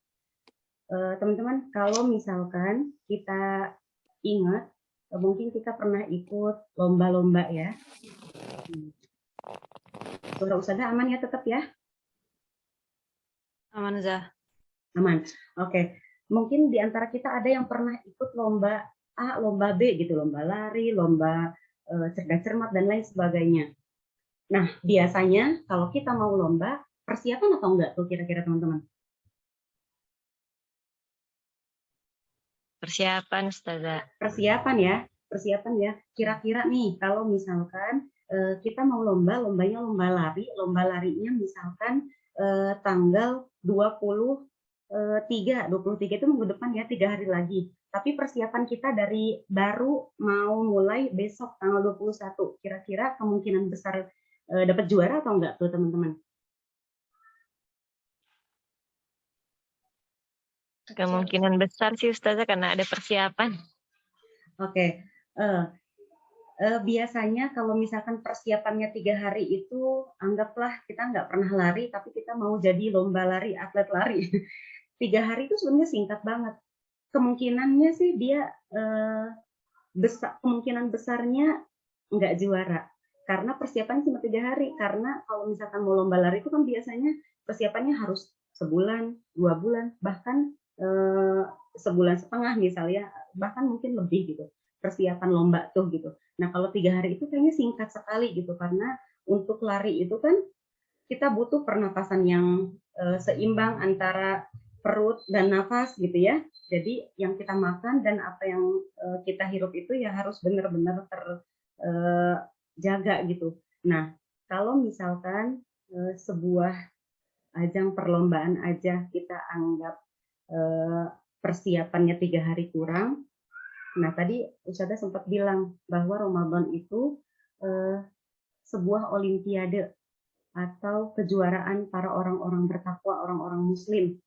Teman-teman, kalau misalkan kita ingat, mungkin kita pernah ikut lomba-lomba ya. Suara Ustazah aman ya tetap ya? Aman, Zah. Aman. Oke. Mungkin di antara kita ada yang pernah ikut lomba A, lomba B gitu, lomba lari, lomba cerdas cermat dan lain sebagainya. Nah, biasanya kalau kita mau lomba, persiapan atau enggak tuh kira-kira teman-teman? Persiapan, Ustazah. Persiapan ya. Kira-kira nih, kalau misalkan kita mau lombanya lomba lari, lomba larinya misalkan tanggal 23 itu minggu depan ya, 3 hari lagi. Tapi persiapan kita dari baru mau mulai besok tanggal 21. Kira-kira kemungkinan besar dapat juara atau enggak tuh teman-teman? Kemungkinan besar sih Ustazah karena ada persiapan. Oke. Biasanya kalau misalkan persiapannya 3 hari itu, anggaplah kita nggak pernah lari, tapi kita mau jadi lomba lari, atlet lari. 3 hari itu sebenarnya singkat banget. Kemungkinannya sih dia kemungkinan besarnya nggak juara. Karena persiapan cuma 3 hari. Karena kalau misalkan mau lomba lari itu kan biasanya persiapannya harus sebulan, 2 bulan, bahkan sebulan setengah misalnya, bahkan mungkin lebih gitu. Persiapan lomba tuh gitu. Nah kalau 3 hari itu kayaknya singkat sekali gitu, karena untuk lari itu kan kita butuh pernapasan yang seimbang antara perut dan nafas gitu ya. Jadi yang kita makan dan apa yang kita hirup itu ya harus benar-benar terjaga gitu. Nah kalau misalkan sebuah ajang perlombaan aja kita anggap persiapannya 3 hari kurang. Nah tadi Ustazah sempat bilang bahwa Ramadan itu sebuah olimpiade atau kejuaraan para orang-orang bertakwa, orang-orang muslim.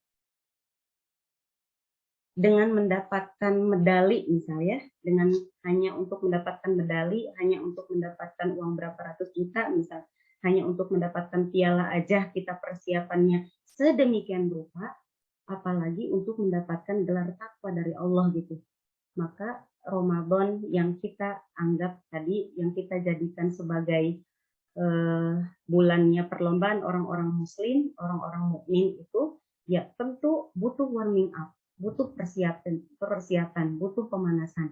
Dengan mendapatkan medali misalnya, dengan hanya untuk mendapatkan medali, hanya untuk mendapatkan uang berapa ratus juta misal, hanya untuk mendapatkan piala aja kita persiapannya sedemikian rupa, apalagi untuk mendapatkan gelar takwa dari Allah gitu. Maka Ramadan yang kita anggap tadi, yang kita jadikan sebagai bulannya perlombaan orang-orang muslim, orang-orang mukmin itu ya tentu butuh warming up, butuh persiapan, butuh pemanasan.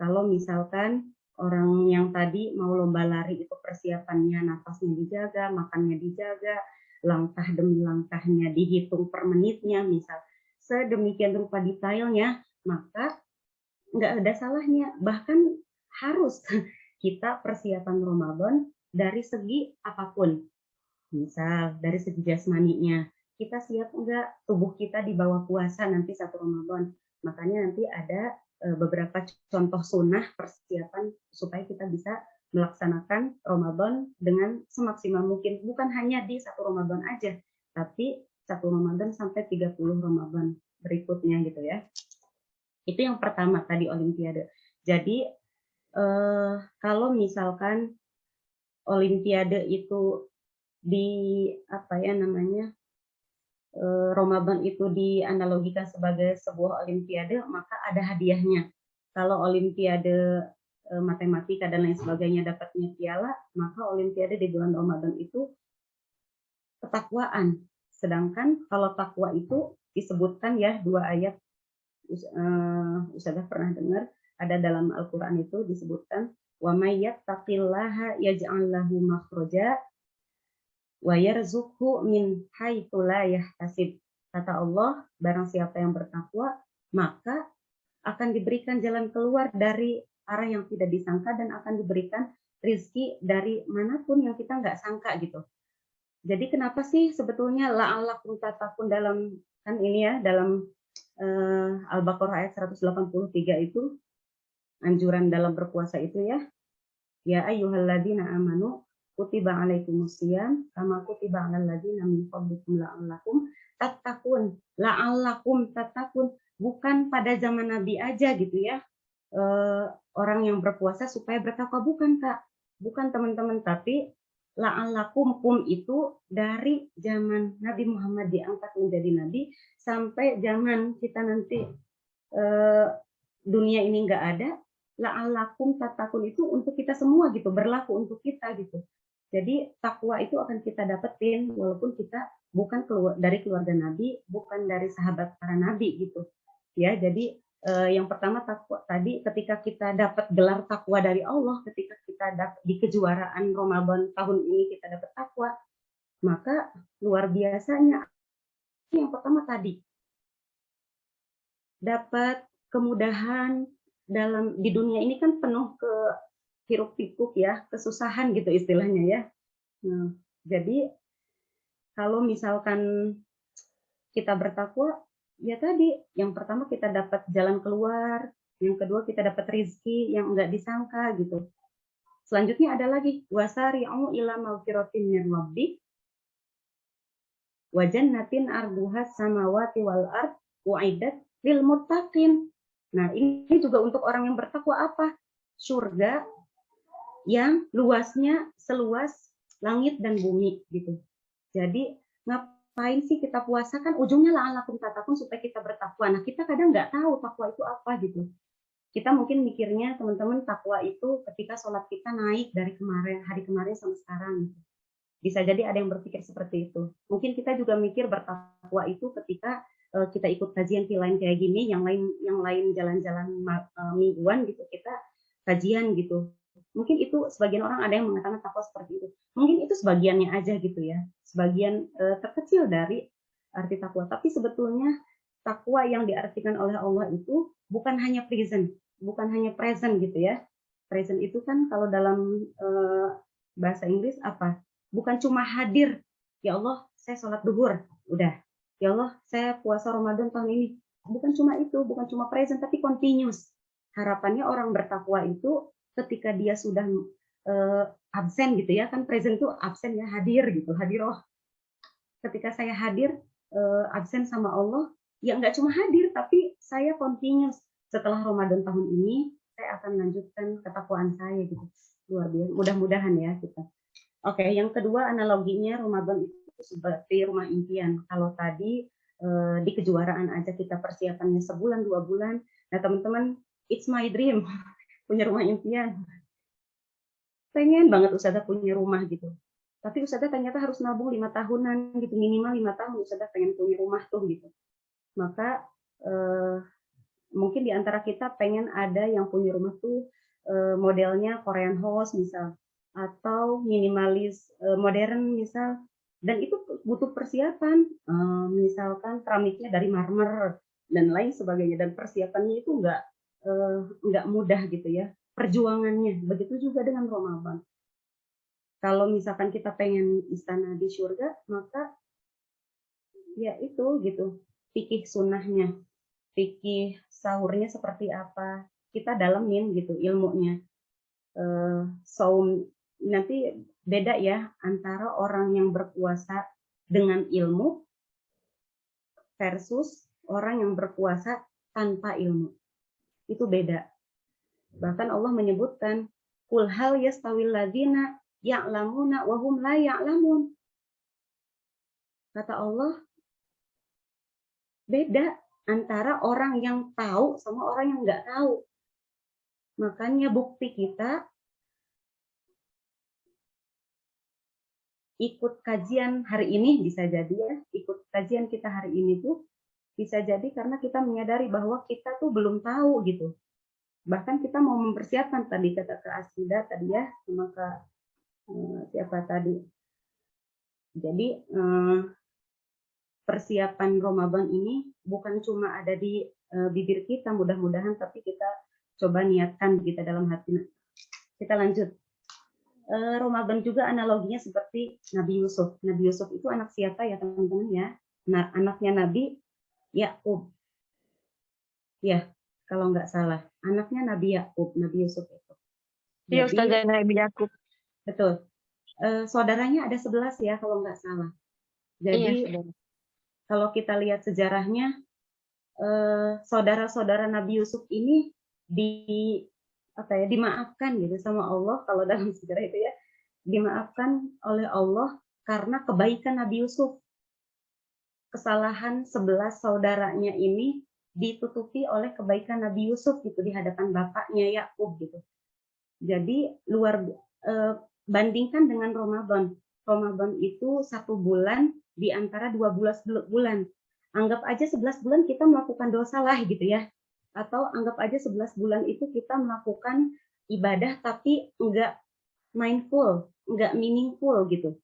Kalau misalkan orang yang tadi mau lomba lari itu persiapannya nafasnya dijaga, makannya dijaga, langkah demi langkahnya dihitung per menitnya, misal sedemikian rupa detailnya, maka nggak ada salahnya, bahkan harus kita persiapan Ramadan dari segi apapun. Misal dari segi jasmaninya, kita siap enggak tubuh kita di bawah puasa nanti 1 Ramadan. Makanya nanti ada beberapa contoh sunnah persiapan supaya kita bisa melaksanakan Ramadan dengan semaksimal mungkin. Bukan hanya di 1 Ramadan aja, tapi 1 Ramadan sampai 30 Ramadan berikutnya gitu ya. Itu yang pertama tadi olimpiade. Jadi kalau misalkan olimpiade itu di apa ya namanya Ramadan itu dianalogikan sebagai sebuah olimpiade, maka ada hadiahnya. Kalau olimpiade matematika dan lain sebagainya dapatnya piala, maka olimpiade di bulan Ramadan itu ketakwaan. Sedangkan kalau takwa itu disebutkan ya 2 ayat, Ustazah pernah dengar ada dalam Al-Quran itu disebutkan wa may yattaqillaha yaj'al lahu makhraja wa yarzuqhu min haitsu la yahtasib. Kata Allah, barang siapa yang bertakwa, maka akan diberikan jalan keluar dari arah yang tidak disangka dan akan diberikan rizki dari manapun yang kita nggak sangka gitu. Jadi kenapa sih sebetulnya la'allakum tattaqun dalam kan ini ya dalam Al-Baqarah ayat 183 itu anjuran dalam berpuasa itu ya. Ya ayyuhalladzina amanu kutiba alaikumusiyam kama kutiba alal ladzina min qablikum la'allakum tattaqun. La'allakum tattaqun, bukan pada zaman Nabi aja gitu ya. Orang yang berpuasa supaya bertakwa, bukan Kak. Bukan teman-teman, tapi la'allakum kum itu dari zaman Nabi Muhammad diangkat menjadi nabi sampai zaman kita nanti dunia ini enggak ada, la'allakum tattaqun itu untuk kita semua gitu, berlaku untuk kita gitu. Jadi takwa itu akan kita dapetin walaupun kita bukan dari keluarga Nabi, bukan dari sahabat para Nabi gitu. ya. Jadi yang pertama takwa tadi, ketika kita dapat gelar takwa dari Allah, ketika kita di kejuaraan Ramadan tahun ini kita dapat takwa, maka luar biasanya yang pertama tadi dapat kemudahan dalam di dunia ini kan penuh ke hiruk pikuk ya, kesusahan gitu istilahnya ya. Nah, jadi kalau misalkan kita bertakwa, ya tadi, yang pertama kita dapat jalan keluar, yang kedua kita dapat rezeki yang enggak disangka gitu. Selanjutnya ada lagi, wasari'u ila maghfiratin min rabbik wa jannatin arduha samawati wal ard uiddat lil muttaqin. Nah, ini juga untuk orang yang bertakwa apa? Surga yang luasnya seluas langit dan bumi gitu. Jadi ngapain sih kita puasa, kan ujungnya la'allakum tattaqun, supaya kita bertakwa. Nah, kita kadang nggak tahu takwa itu apa gitu. Kita mungkin mikirnya teman-teman takwa itu ketika sholat kita naik dari hari kemarin sampai sekarang. Bisa jadi ada yang berpikir seperti itu. Mungkin kita juga mikir bertakwa itu ketika kita ikut kajian lain kayak gini, yang lain jalan-jalan mingguan gitu, kita kajian gitu. Mungkin itu sebagian orang ada yang mengatakan takwa seperti itu. Mungkin itu sebagiannya aja gitu ya, sebagian terkecil dari arti takwa. Tapi sebetulnya takwa yang diartikan oleh Allah itu bukan hanya present gitu ya. Present itu kan kalau dalam bahasa Inggris apa? Bukan cuma hadir. Ya Allah, saya sholat duhur, udah. Ya Allah, saya puasa Ramadan tahun ini. Bukan cuma itu, bukan cuma present, tapi continuous. Harapannya orang bertakwa itu ketika dia sudah absen gitu ya, kan present itu absen ya, hadir gitu, hadiroh. Ketika saya hadir absen sama Allah, ya nggak cuma hadir, tapi saya continuous. Setelah Ramadan tahun ini, saya akan lanjutkan ketakwaan saya gitu. Luar biasa, mudah-mudahan ya kita. Oke, yang kedua analoginya Ramadan itu seperti rumah impian. Kalau tadi di kejuaraan aja kita persiapannya sebulan 2 bulan, nah teman-teman, it's my dream punya rumah impian. Pengen banget Ustazah punya rumah gitu. Tapi Ustazah ternyata harus nabung 5 tahunan gitu, minimal 5 tahun Ustazah pengen punya rumah tuh gitu. Maka mungkin di antara kita pengen ada yang punya rumah tuh modelnya Korean house misal, atau minimalis modern misal, dan itu butuh persiapan, misalkan keramiknya dari marmer dan lain sebagainya, dan persiapannya itu nggak mudah gitu ya, perjuangannya. Begitu juga dengan Ramadan. Kalau misalkan kita pengen istana di surga, maka ya itu gitu, fikih sunnahnya, fikih sahurnya seperti apa, kita dalamin gitu ilmunya. Saum nanti beda ya antara orang yang berpuasa dengan ilmu versus orang yang berpuasa tanpa ilmu. Itu beda. Bahkan Allah menyebutkan, "Qul hal yastawil ladzina ya'lamuna wa hum la ya'lamun." Kata Allah, beda antara orang yang tahu sama orang yang nggak tahu. Makanya bukti kita ikut kajian hari ini bisa jadi ya, ikut kajian kita hari ini tuh bisa jadi karena kita menyadari bahwa kita tuh belum tahu gitu. Bahkan kita mau mempersiapkan, tadi kata Kak Asida tadi ya, sama Kak siapa tadi. Jadi persiapan Ramadan ini bukan cuma ada di bibir kita mudah-mudahan, tapi kita coba niatkan kita dalam hati. Kita lanjut. Ramadan juga analoginya seperti Nabi Yusuf. Nabi Yusuf itu anak siapa ya teman-teman ya? Nah, anaknya Nabi Yakub. Ya, kalau nggak salah. Anaknya Nabi Yakub, Nabi Yusuf itu. Iya, Ustazah Nabi Yakub. Betul. Saudaranya ada 11 ya kalau nggak salah. Jadi iya, kalau kita lihat sejarahnya, saudara-saudara Nabi Yusuf ini dimaafkan gitu sama Allah. Kalau dalam sejarah itu ya, dimaafkan oleh Allah karena kebaikan Nabi Yusuf. Kesalahan 11 saudaranya ini ditutupi oleh kebaikan Nabi Yusuf gitu di hadapan bapaknya Yakub gitu. Jadi bandingkan dengan Ramadan. Ramadan itu 1 bulan di antara 12 bulan. Anggap aja 11 bulan kita melakukan dosa lah gitu ya. Atau anggap aja 11 bulan itu kita melakukan ibadah tapi enggak mindful, enggak meaningful gitu.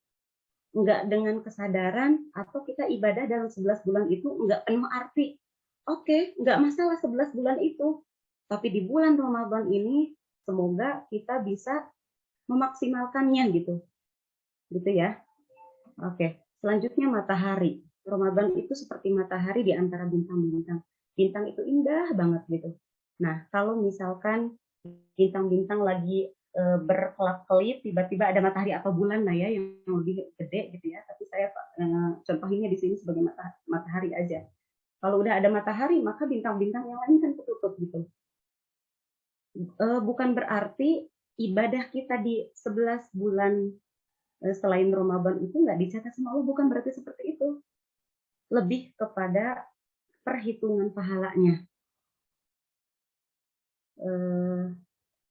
Enggak dengan kesadaran, atau kita ibadah dalam 11 bulan itu enggak penuh arti. Oke, enggak masalah 11 bulan itu. Tapi di bulan Ramadan ini semoga kita bisa memaksimalkannya gitu. Gitu ya. Oke, selanjutnya matahari. Ramadan itu seperti matahari di antara bintang-bintang. Bintang itu indah banget gitu. Nah, kalau misalkan bintang-bintang lagi berkelap-kelip, tiba-tiba ada matahari atau bulan lah ya yang lebih gede gitu ya. Tapi saya contohnya di sini sebagai matahari aja. Kalau udah ada matahari, maka bintang-bintang yang lain kan ketutup gitu. Bukan berarti ibadah kita di 11 bulan selain Ramadan itu nggak dicatat sama Allah, bukan berarti seperti itu. Lebih kepada perhitungan pahalanya.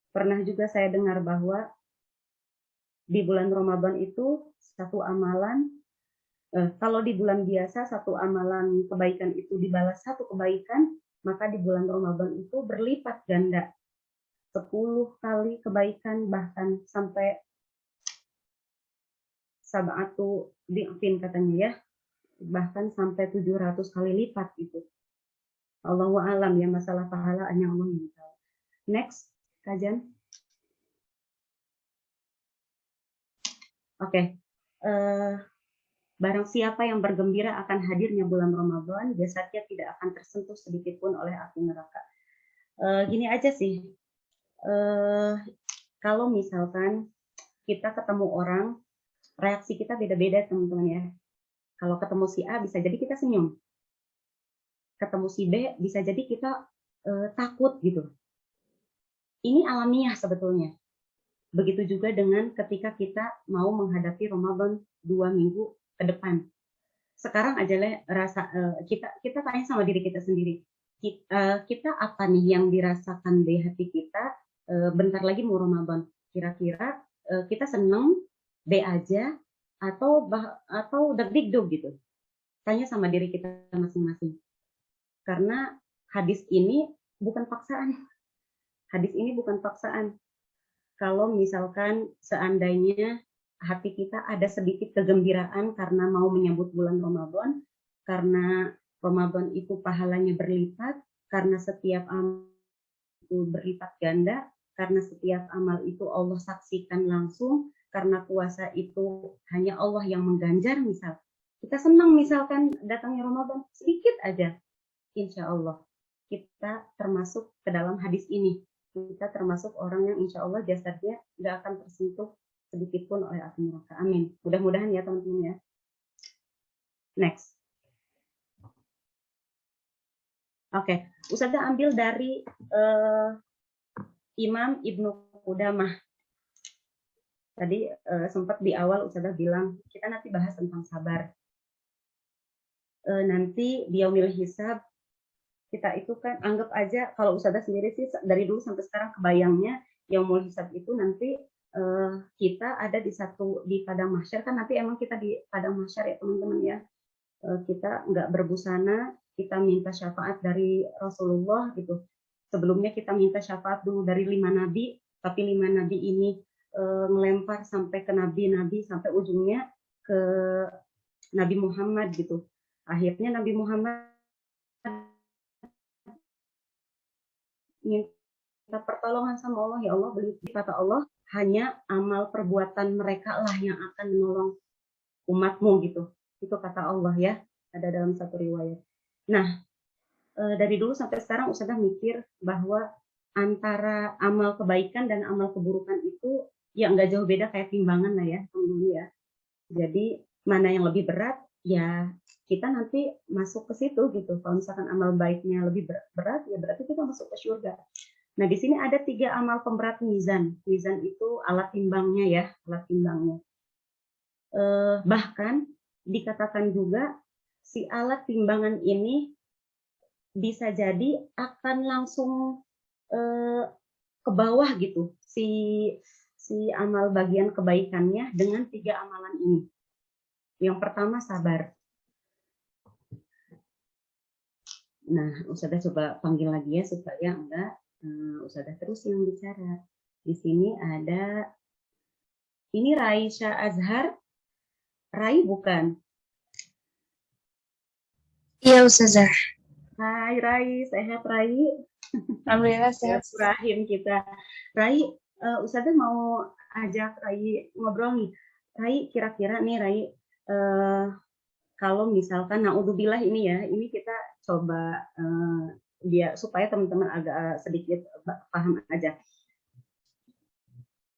Pernah juga saya dengar bahwa di bulan Ramadan itu satu amalan, kalau di bulan biasa satu amalan kebaikan itu dibalas satu kebaikan, maka di bulan Ramadan itu berlipat ganda. 10 kali kebaikan, bahkan sampai sab'atu di'fin katanya ya, bahkan sampai 700 kali lipat itu. Allahu a'lam ya, masalah pahala hanya Allah yang tahu. Next, kajian. Oke. Barang siapa yang bergembira akan hadirnya bulan Ramadan, jasadnya tidak akan tersentuh sedikit pun oleh api neraka. Gini aja sih, kalau misalkan kita ketemu orang, reaksi kita beda-beda teman-teman ya. Kalau ketemu si A bisa jadi kita senyum, ketemu si B bisa jadi kita takut gitu. Ini alamiah sebetulnya. Begitu juga dengan ketika kita mau menghadapi Ramadan 2 minggu ke depan. Sekarang aja kita tanya sama diri kita sendiri. Kita apa nih yang dirasakan di hati kita bentar lagi mau Ramadan? Kira-kira kita seneng, B aja, atau deg-deg gitu. Tanya sama diri kita masing-masing. Karena hadis ini bukan paksaan. Hadis ini bukan paksaan. Kalau misalkan seandainya hati kita ada sedikit kegembiraan karena mau menyambut bulan Ramadan, karena Ramadan itu pahalanya berlipat, karena setiap amal itu berlipat ganda, karena setiap amal itu Allah saksikan langsung, karena puasa itu hanya Allah yang mengganjar misal. Kita senang misalkan datangnya Ramadan, sedikit aja. Insya Allah kita termasuk ke dalam hadis ini. Kita termasuk orang yang insya Allah jasadnya nggak akan tersentuh sedikit pun oleh api neraka. Amin. Mudah-mudahan ya teman-teman ya. Next. Oke, Ustazah ambil dari Imam Ibnu Qudamah. Tadi sempat di awal Ustazah bilang kita nanti bahas tentang sabar. Nanti di yaumil hisab kita itu kan anggap aja, kalau Ustazah sendiri sih dari dulu sampai sekarang kebayangnya yaumul hisab itu nanti kita ada di padang mahsyar, kan nanti emang kita di padang mahsyar ya teman-teman ya. Kita nggak berbusana, kita minta syafaat dari Rasulullah gitu. Sebelumnya kita minta syafaat dulu dari 5 nabi, tapi 5 nabi ini ngelempar sampai ke nabi-nabi, sampai ujungnya ke Nabi Muhammad gitu. Akhirnya Nabi Muhammad minta pertolongan sama Allah, ya Allah, kata Allah, hanya amal perbuatan mereka lah yang akan menolong umatmu gitu. Itu kata Allah ya, ada dalam satu riwayat. Nah, dari dulu sampai sekarang Ustazah mikir bahwa antara amal kebaikan dan amal keburukan itu ya nggak jauh beda kayak timbangan lah ya, teman-teman ya. Jadi mana yang lebih berat, ya kita nanti masuk ke situ gitu. Kalau misalkan amal baiknya lebih berat, ya berarti kita masuk ke surga. Nah, di sini ada 3 amal pemberat mizan. Mizan itu alat timbangnya ya, alat timbangnya. Bahkan dikatakan juga si alat timbangan ini bisa jadi akan langsung ke bawah gitu si amal bagian kebaikannya dengan 3 amalan ini. Yang pertama sabar. Nah, Ustazah coba panggil lagi ya supaya enggak Ustazah terus yang bicara. Di sini ada, ini Raisya Azhar. Rai bukan? Iya, Ustazah. Hai Rai, sehat Rai? Alhamdulillah sehat. Rahim kita. Rai, Ustazah mau ajak Rai ngobrol nih. Rai, kira-kira nih Rai, kalau misalkan naudzubillah ini ya, ini kita coba dia supaya teman-teman agak sedikit paham aja.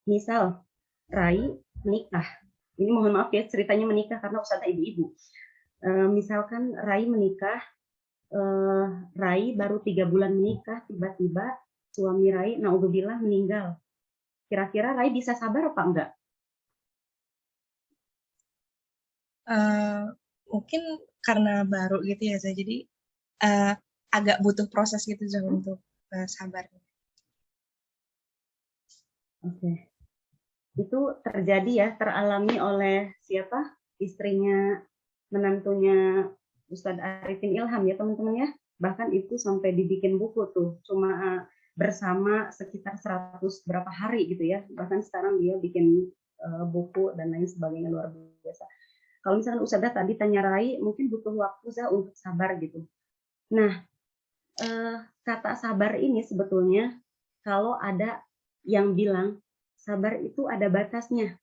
Misal Rai menikah, ini mohon maaf ya ceritanya menikah karena Ustazah ibu-ibu. Misalkan Rai menikah, Rai baru 3 bulan menikah, tiba-tiba suami Rai naudzubillah meninggal. Kira-kira Rai bisa sabar apa enggak? Mungkin karena baru gitu ya, Zah. Jadi agak butuh proses gitu Zah untuk sabarnya. Oke. Itu terjadi ya, teralami oleh siapa? Istrinya, menantunya Ustadz Arifin Ilham ya teman-teman ya. Bahkan itu sampai dibikin buku tuh, cuma bersama sekitar 100 berapa hari gitu ya. Bahkan sekarang dia bikin buku dan lain sebagainya, luar biasa. Kalau misalnya Ustadzah tadi tanya Rai, mungkin butuh waktu saya untuk sabar gitu. Nah, kata sabar ini sebetulnya kalau ada yang bilang sabar itu ada batasnya.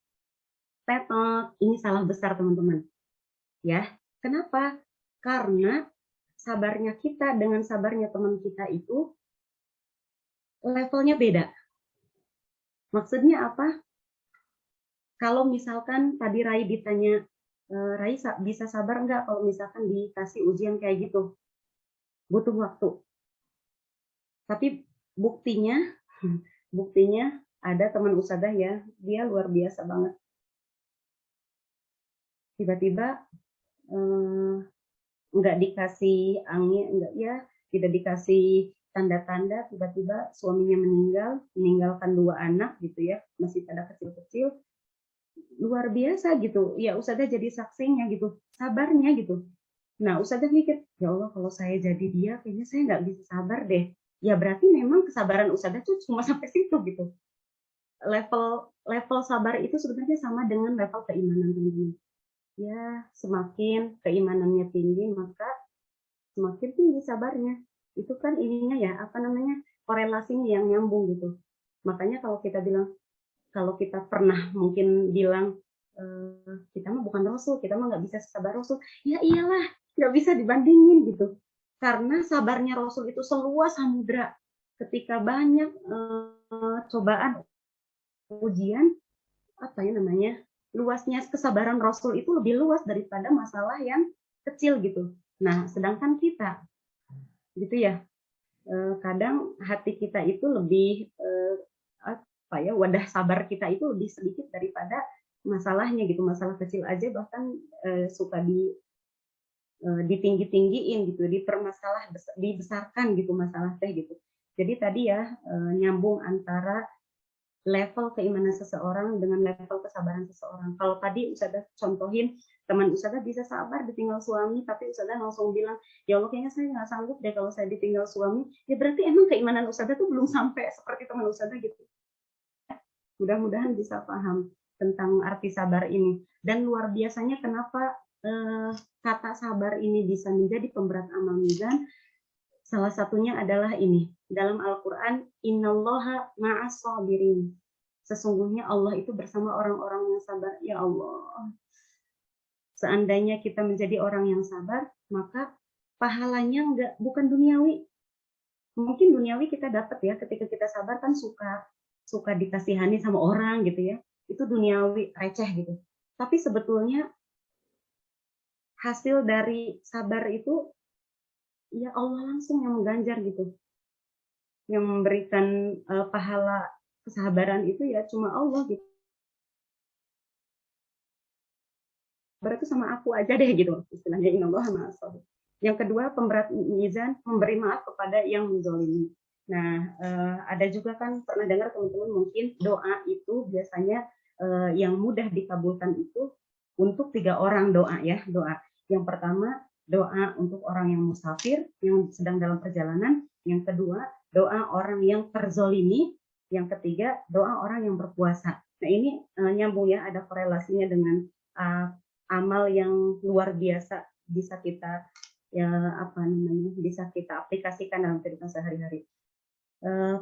Tetot, ini salah besar teman-teman. Ya, kenapa? Karena sabarnya kita dengan sabarnya teman kita itu levelnya beda. Maksudnya apa? Kalau misalkan tadi Rai ditanya, Rai bisa sabar nggak kalau misalkan dikasih ujian kayak gitu? Butuh waktu. Tapi buktinya ada teman Ustazah ya, dia luar biasa banget. Tiba-tiba nggak dikasih angin, enggak ya, tidak dikasih tanda-tanda, tiba-tiba suaminya meninggalkan 2 anak gitu ya, masih pada kecil-kecil. Luar biasa gitu. Ya Ustazah jadi saksinya gitu, sabarnya gitu. Nah, Ustazah mikir, ya Allah kalau saya jadi dia, kayaknya saya nggak bisa sabar deh. Ya berarti memang kesabaran Ustazah tuh cuma sampai situ gitu. Level sabar itu sebenarnya sama dengan level keimanan teman-teman. Ya, semakin keimanannya tinggi, maka semakin tinggi sabarnya. Itu kan ininya ya, apa namanya, korelasinya yang nyambung gitu. Makanya kalau kita bilang, kalau kita pernah mungkin bilang, kita mah bukan Rasul, kita mah nggak bisa sabar Rasul. Ya iyalah, nggak bisa dibandingin gitu. Karena sabarnya Rasul itu seluas samudra. Ketika banyak cobaan, ujian, apa ya namanya, luasnya kesabaran Rasul itu lebih luas daripada masalah yang kecil gitu. Nah, sedangkan kita, gitu ya, kadang hati kita itu lebih apa ya, wadah sabar kita itu lebih sedikit daripada masalahnya gitu. Masalah kecil aja bahkan suka ditinggi-tinggiin gitu, dibesarkan gitu masalah teh gitu. Jadi tadi ya nyambung antara level keimanan seseorang dengan level kesabaran seseorang. Kalau tadi Ustazah contohin, teman Ustazah bisa sabar ditinggal suami, tapi Ustazah langsung bilang, ya Allah kayaknya saya nggak sanggup deh kalau saya ditinggal suami. Ya berarti emang keimanan Ustazah tuh belum sampai seperti teman Ustazah gitu. Mudah-mudahan bisa paham tentang arti sabar ini. Dan luar biasanya kenapa kata sabar ini bisa menjadi pemberat amal mizan. Salah satunya adalah ini. Dalam Al-Quran, innallaha ma'as sabirin. Sesungguhnya Allah itu bersama orang-orang yang sabar. Ya Allah. Seandainya kita menjadi orang yang sabar, maka pahalanya bukan duniawi. Mungkin duniawi kita dapat ya, ketika kita sabar kan suka dikasihani sama orang gitu ya. Itu duniawi, receh gitu. Tapi sebetulnya hasil dari sabar itu ya Allah langsung yang mengganjar gitu. Yang memberikan pahala kesabaran itu ya cuma Allah gitu. Berarti sama aku aja deh gitu istilahnya, innallaha ma'as sabirin. Yang kedua, pemberat mizan, memberi maaf kepada yang menzalimi. Nah, ada juga kan pernah dengar teman-teman mungkin doa itu biasanya yang mudah dikabulkan itu untuk 3 orang doa ya, doa. Yang pertama, doa untuk orang yang musafir, yang sedang dalam perjalanan. Yang kedua, doa orang yang terzolimi. Yang ketiga, doa orang yang berpuasa. Nah ini nyambung ya, ada korelasinya dengan amal yang luar biasa bisa kita bisa kita aplikasikan dalam kehidupan sehari-hari.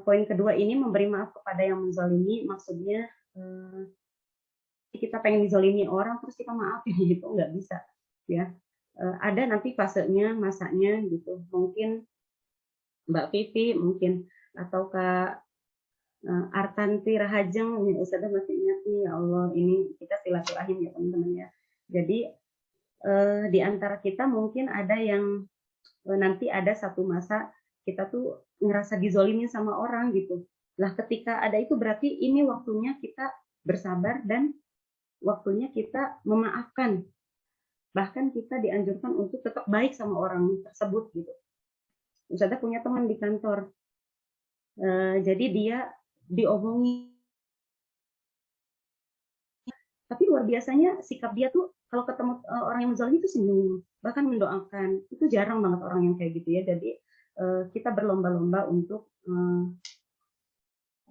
Poin kedua ini memberi maaf kepada yang menzalimi, maksudnya kita pengen dizalimi orang terus kita maafin gitu, nggak bisa ya. Ada nanti fasenya, masanya gitu. Mungkin Mbak Vivi mungkin atau Kak Artanti Rahajeng, Ustazah masih ingat nih, ya Allah, ini kita silaturahim ya teman-teman ya. Jadi di antara kita mungkin ada yang nanti ada satu masa kita tuh ngerasa dizolimin sama orang gitu. Lah ketika ada itu berarti ini waktunya kita bersabar dan waktunya kita memaafkan. Bahkan kita dianjurkan untuk tetap baik sama orang tersebut gitu. Ustazah punya teman di kantor, jadi dia diomongi, tapi luar biasanya sikap dia tuh kalau ketemu orang yang menzalimi itu senyum, bahkan mendoakan. Itu jarang banget orang yang kayak gitu ya. Jadi kita berlomba-lomba untuk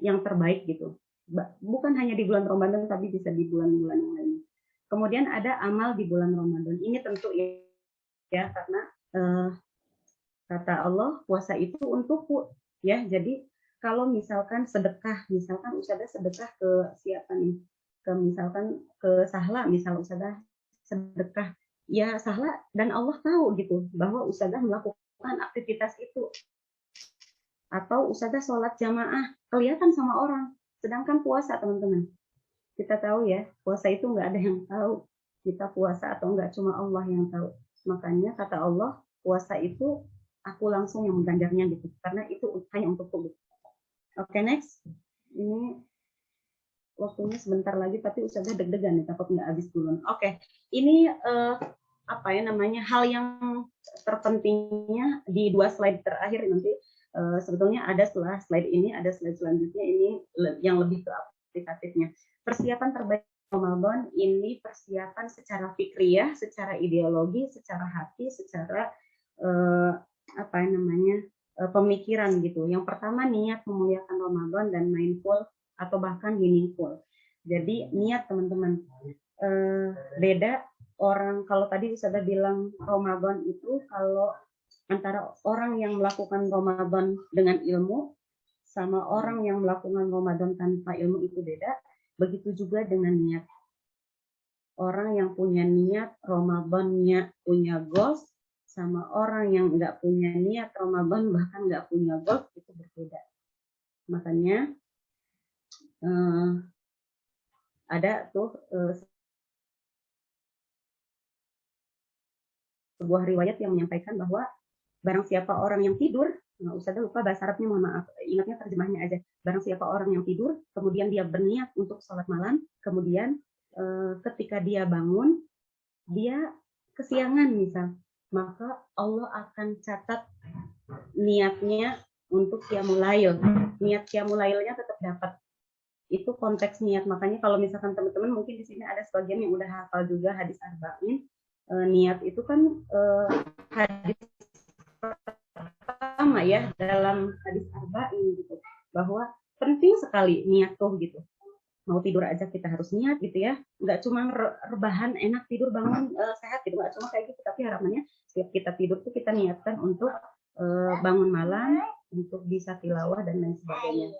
yang terbaik gitu. Bukan hanya di bulan Ramadan, tapi bisa di bulan-bulan yang lainnya. Kemudian ada amal di bulan Ramadan. Ini tentu ya karena kata Allah puasa itu untukku ya. Jadi kalau misalkan sedekah, misalkan Ustazah sedekah ke siapa nih? Misalkan ke Sahla, misal Ustazah sedekah, ya Sahla dan Allah tahu gitu bahwa Ustazah melakukan aktivitas itu. Atau Ustazah sholat jamaah, kelihatan sama orang. Sedangkan puasa teman-teman, kita tahu ya, puasa itu nggak ada yang tahu kita puasa atau nggak, cuma Allah yang tahu. Makanya kata Allah, puasa itu aku langsung yang mengganjarnya gitu, karena itu hanya untukku. Oke, next. Ini waktunya sebentar lagi, tapi Ustazah deg-degan nih, takut nggak habis duluan. Oke, ini hal yang terpentingnya di 2 slide terakhir nanti. Sebetulnya ada setelah slide ini, ada slide selanjutnya ini yang lebih ke aplikatifnya. Persiapan terbaik Ramadan ini persiapan secara fikriyah, secara ideologi, secara hati, secara pemikiran gitu. Yang pertama niat memuliakan Ramadan dan mindful atau bahkan meaningful. Jadi niat teman-teman, beda orang kalau tadi Ustazah bilang Ramadan itu kalau antara orang yang melakukan Ramadan dengan ilmu sama orang yang melakukan Ramadan tanpa ilmu itu beda. Begitu juga dengan niat. Orang yang punya niat Ramadannya punya goals sama orang yang nggak punya niat Ramadan bahkan nggak punya goals itu berbeda. Makanya ada tuh sebuah riwayat yang menyampaikan bahwa barang siapa orang yang tidur, Ustazah lupa bahasa Arabnya, mohon maaf, ingatnya terjemahnya aja. Barang siapa orang yang tidur, kemudian dia berniat untuk sholat malam, kemudian ketika dia bangun, dia kesiangan misal, maka Allah akan catat niatnya untuk qiyamul lail. Niat qiyamul lailnya tetap dapat. Itu konteks niat. Makanya kalau misalkan teman-teman mungkin di sini ada sebagian yang udah hafal juga hadis arba'in, niat itu kan hadis pertama ya dalam hadis arba'in gitu, bahwa penting sekali niat tuh gitu. Mau tidur aja kita harus niat gitu ya, nggak cuma rebahan enak tidur bangun sehat gitu, nggak cuma kayak gitu, tapi harapannya setiap kita tidur tuh kita niatkan untuk bangun malam, untuk bisa tilawah dan lain sebagainya.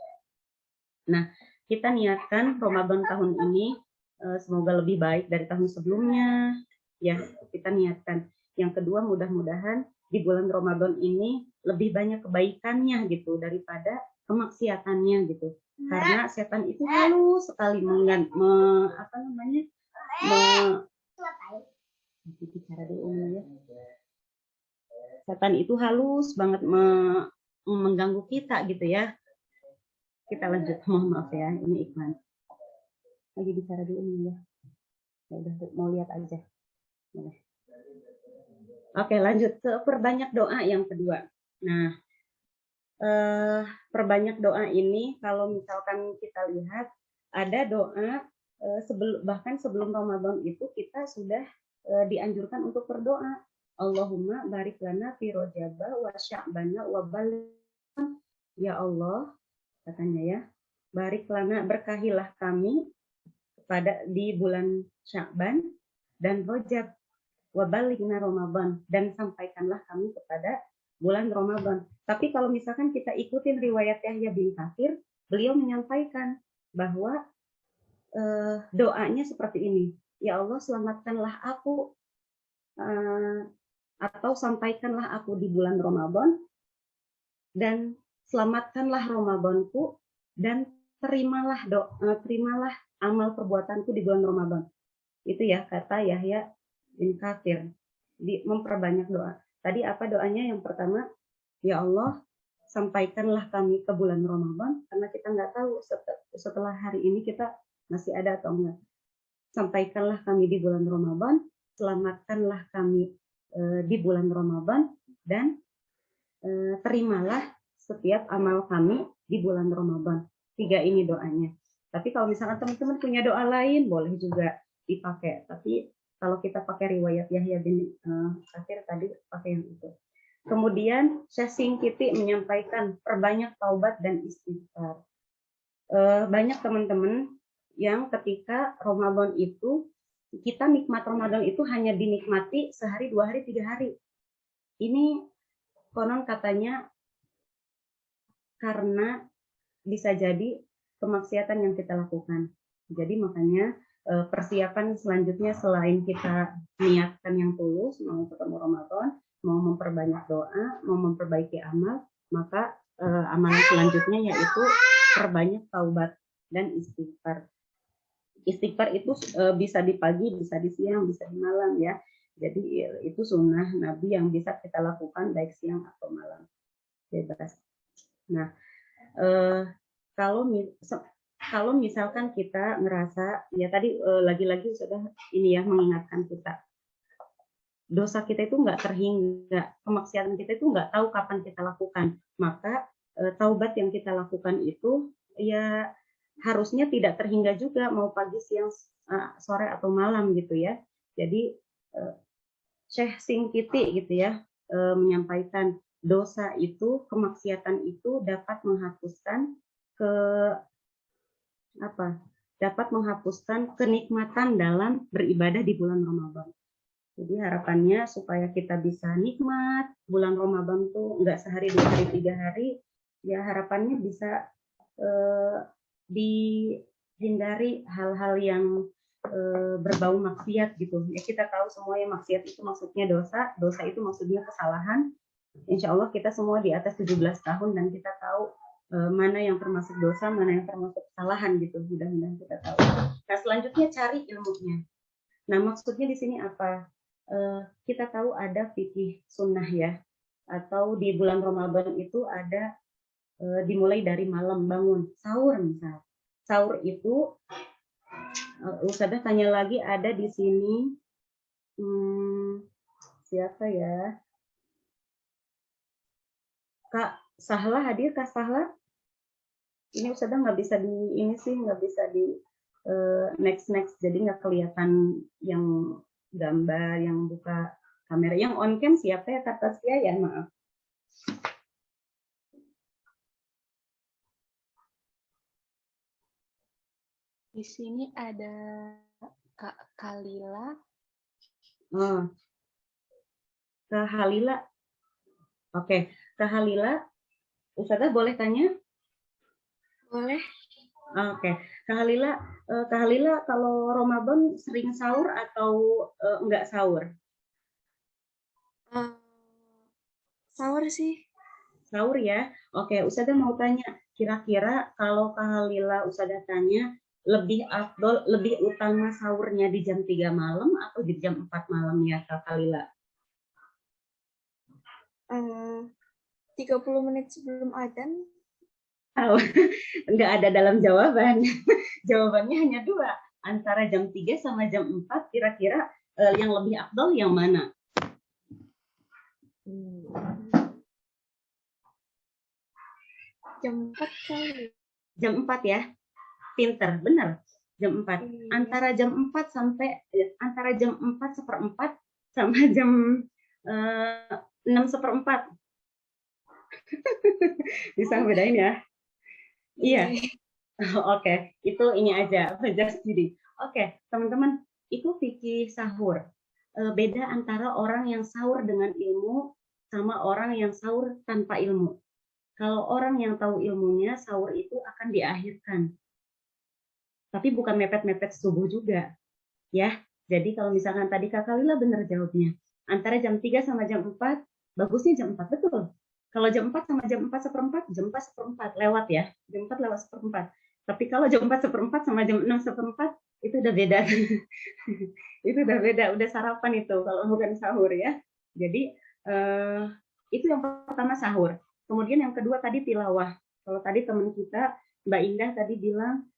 Nah, kita niatkan Ramadan tahun ini semoga lebih baik dari tahun sebelumnya ya, kita niatkan. Yang kedua, mudah-mudahan di bulan Ramadan ini lebih banyak kebaikannya gitu daripada kemaksiatannya gitu. Karena setan itu halus sekali setan itu halus banget mengganggu kita gitu ya. Kita lanjut, mohon maaf ya, ini iklan. Lagi bicara di ini ya. Udah mau lihat aja. Oke, lanjut ke perbanyak doa yang kedua. Nah, perbanyak doa ini kalau misalkan kita lihat ada doa bahkan sebelum Ramadan itu kita sudah dianjurkan untuk berdoa. Allahumma barik lana fi Rajaba wa Sya'bana wa balligh. Ya Allah, katanya ya, barik lana, berkahilah kami pada di bulan Sya'ban dan Rajab, wa balighna Ramadan, dan sampaikanlah kami kepada bulan Ramadan. Tapi kalau misalkan kita ikutin riwayat Yahya bin Katsir, beliau menyampaikan bahwa doanya seperti ini. Ya Allah, selamatkanlah aku atau sampaikanlah aku di bulan Ramadan dan selamatkanlah Ramadanku dan terimalah terimalah amal perbuatanku di bulan Ramadan. Itu ya kata Yahya bin Katsir. Memperbanyak doa. Tadi apa doanya? Yang pertama, ya Allah, sampaikanlah kami ke bulan Ramadan, karena kita nggak tahu setelah hari ini kita masih ada atau enggak. Sampaikanlah kami di bulan Ramadan, selamatkanlah kami di bulan Ramadan, dan terimalah setiap amal kami di bulan Ramadan. 3 ini doanya. Tapi kalau misalkan teman-teman punya doa lain, boleh juga dipakai. Tapi kalau kita pakai riwayat Yahya bin Katsir tadi, pakai yang itu. Kemudian Syekh Singkiti menyampaikan perbanyak taubat dan istighfar. Banyak teman-teman yang ketika Ramadan itu, kita nikmat Ramadan itu hanya dinikmati sehari, 2 hari, 3 hari. Ini konon katanya karena bisa jadi kemaksiatan yang kita lakukan. Jadi makanya persiapan selanjutnya selain kita niatkan yang tulus, mau ketemu Ramadan, mau memperbanyak doa, mau memperbaiki amal, maka amalan selanjutnya yaitu perbanyak taubat dan istighfar. Istighfar itu bisa di pagi, bisa di siang, bisa di malam ya. Jadi itu sunnah Nabi yang bisa kita lakukan baik siang atau malam. Bebas. Nah, kalau misalkan kita ngerasa, ya tadi lagi-lagi sudah ini ya mengingatkan kita, dosa kita itu nggak terhingga, kemaksiatan kita itu nggak tahu kapan kita lakukan, maka taubat yang kita lakukan itu ya harusnya tidak terhingga juga, mau pagi, siang, sore atau malam gitu ya. Jadi Syekh Singkiti gitu ya menyampaikan dosa itu, kemaksiatan itu dapat menghapuskan dapat menghapuskan kenikmatan dalam beribadah di bulan Ramadan. Jadi harapannya supaya kita bisa nikmat bulan Ramadan tuh nggak sehari, 2 hari, 3 hari, ya harapannya bisa dihindari hal-hal yang berbau maksiat gitu. Ya kita tahu semua yang maksiat itu maksudnya dosa, dosa itu maksudnya kesalahan. Insya Allah kita semua di atas 17 tahun dan kita tahu mana yang termasuk dosa, mana yang termasuk kesalahan gitu. Mudah-mudahan kita tahu. Nah selanjutnya cari ilmunya. Nah maksudnya di sini apa? Kita tahu ada fikih sunnah ya, atau di bulan Ramadan itu ada dimulai dari malam bangun sahur misal. Sahur itu Ustadzah tanya lagi ada di sini siapa ya? Kak Sahla hadir, Kak Sahla? Ini Ustadzah nggak bisa di ini sih, nggak bisa di next, jadi nggak kelihatan yang gambar, yang buka kamera, yang on cam siapa ya, Kak Tasya ya, maaf. Di sini ada Kak Kalila. Oh, Kak Halila. Oke, Kak Halila, Ustadzah boleh tanya? Boleh. Oke, Kak Halila kalau Ramadan sering sahur atau enggak sahur? Sahur sih. Sahur ya. Oke, Ustadzah mau tanya, kira-kira kalau Kak Halila Ustadzah tanya, lebih afdol, lebih utama sahurnya di jam 3 malam atau di jam 4 malam ya Kak Halila? 30 menit sebelum adzan. Oh, enggak ada dalam jawaban. Jawabannya hanya 2. Antara jam 3 sama jam 4, kira-kira yang lebih afdol yang mana? Jam 4 kali. Jam 4 ya? Pinter, benar. Jam 4. Antara jam 4 sampai antara jam 4 seperempat sama jam 6/4. Bisa bedain ya? Iya. Oke, itu ini aja, just jadi. Oke, teman-teman, itu fikih sahur. Beda antara orang yang sahur dengan ilmu sama orang yang sahur tanpa ilmu. Kalau orang yang tahu ilmunya, sahur itu akan diakhirkan. Tapi bukan mepet-mepet subuh juga. Ya, jadi kalau misalkan tadi Kakak Lila benar jawabnya. Antara jam 3 sama jam 4, bagusnya jam 4, betul. Kalau jam 4 sama jam 4/4, jam 4/4 lewat ya. Jam 4 lewat 1/4. Tapi kalau jam 4/4 sama jam 6/4, itu udah beda. Itu udah beda, udah sarapan itu kalau bukan sahur ya. Jadi itu yang pertama sahur. Kemudian yang kedua tadi tilawah. Kalau tadi teman kita Mbak Indah tadi bilang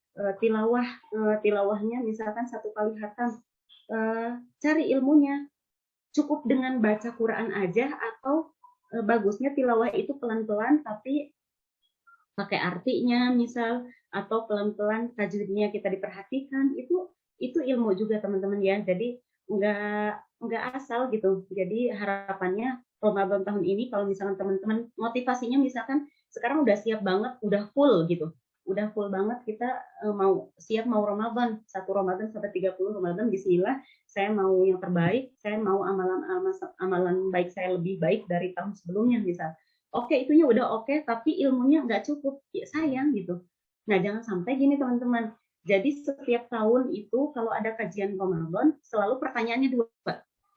tilawahnya misalkan 1 kali khatam, cari ilmunya. Cukup dengan baca Quran aja atau bagusnya tilawah itu pelan-pelan tapi pakai artinya misal, atau pelan-pelan tajwidnya kita diperhatikan, itu ilmu juga teman-teman ya. Jadi nggak asal gitu. Jadi harapannya Ramadan tahun ini kalau misalkan teman-teman motivasinya misalkan sekarang udah siap banget, udah full gitu. Udah full banget kita mau Ramadan, 1 Ramadan sampai 30 Ramadan, bismillah, saya mau yang terbaik, saya mau amalan baik saya lebih baik dari tahun sebelumnya misal. Oke, itunya udah oke, tapi ilmunya nggak cukup, ya sayang gitu. Nah, jangan sampai gini teman-teman. Jadi setiap tahun itu kalau ada kajian Ramadan, selalu pertanyaannya 2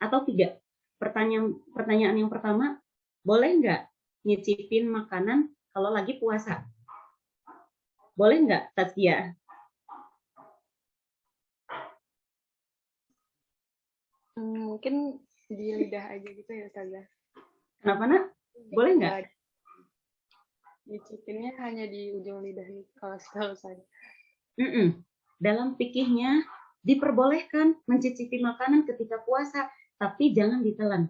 atau 3. Pertanyaan yang pertama, boleh nggak nyicipin makanan kalau lagi puasa? Boleh nggak, Taskia? Mungkin di lidah aja gitu ya, Ustazah. Kenapa, Nak? Boleh nggak? Nyicipinnya hanya di ujung lidah nih, kalau setahu saya. Dalam fikihnya diperbolehkan mencicipi makanan ketika puasa, tapi jangan ditelan.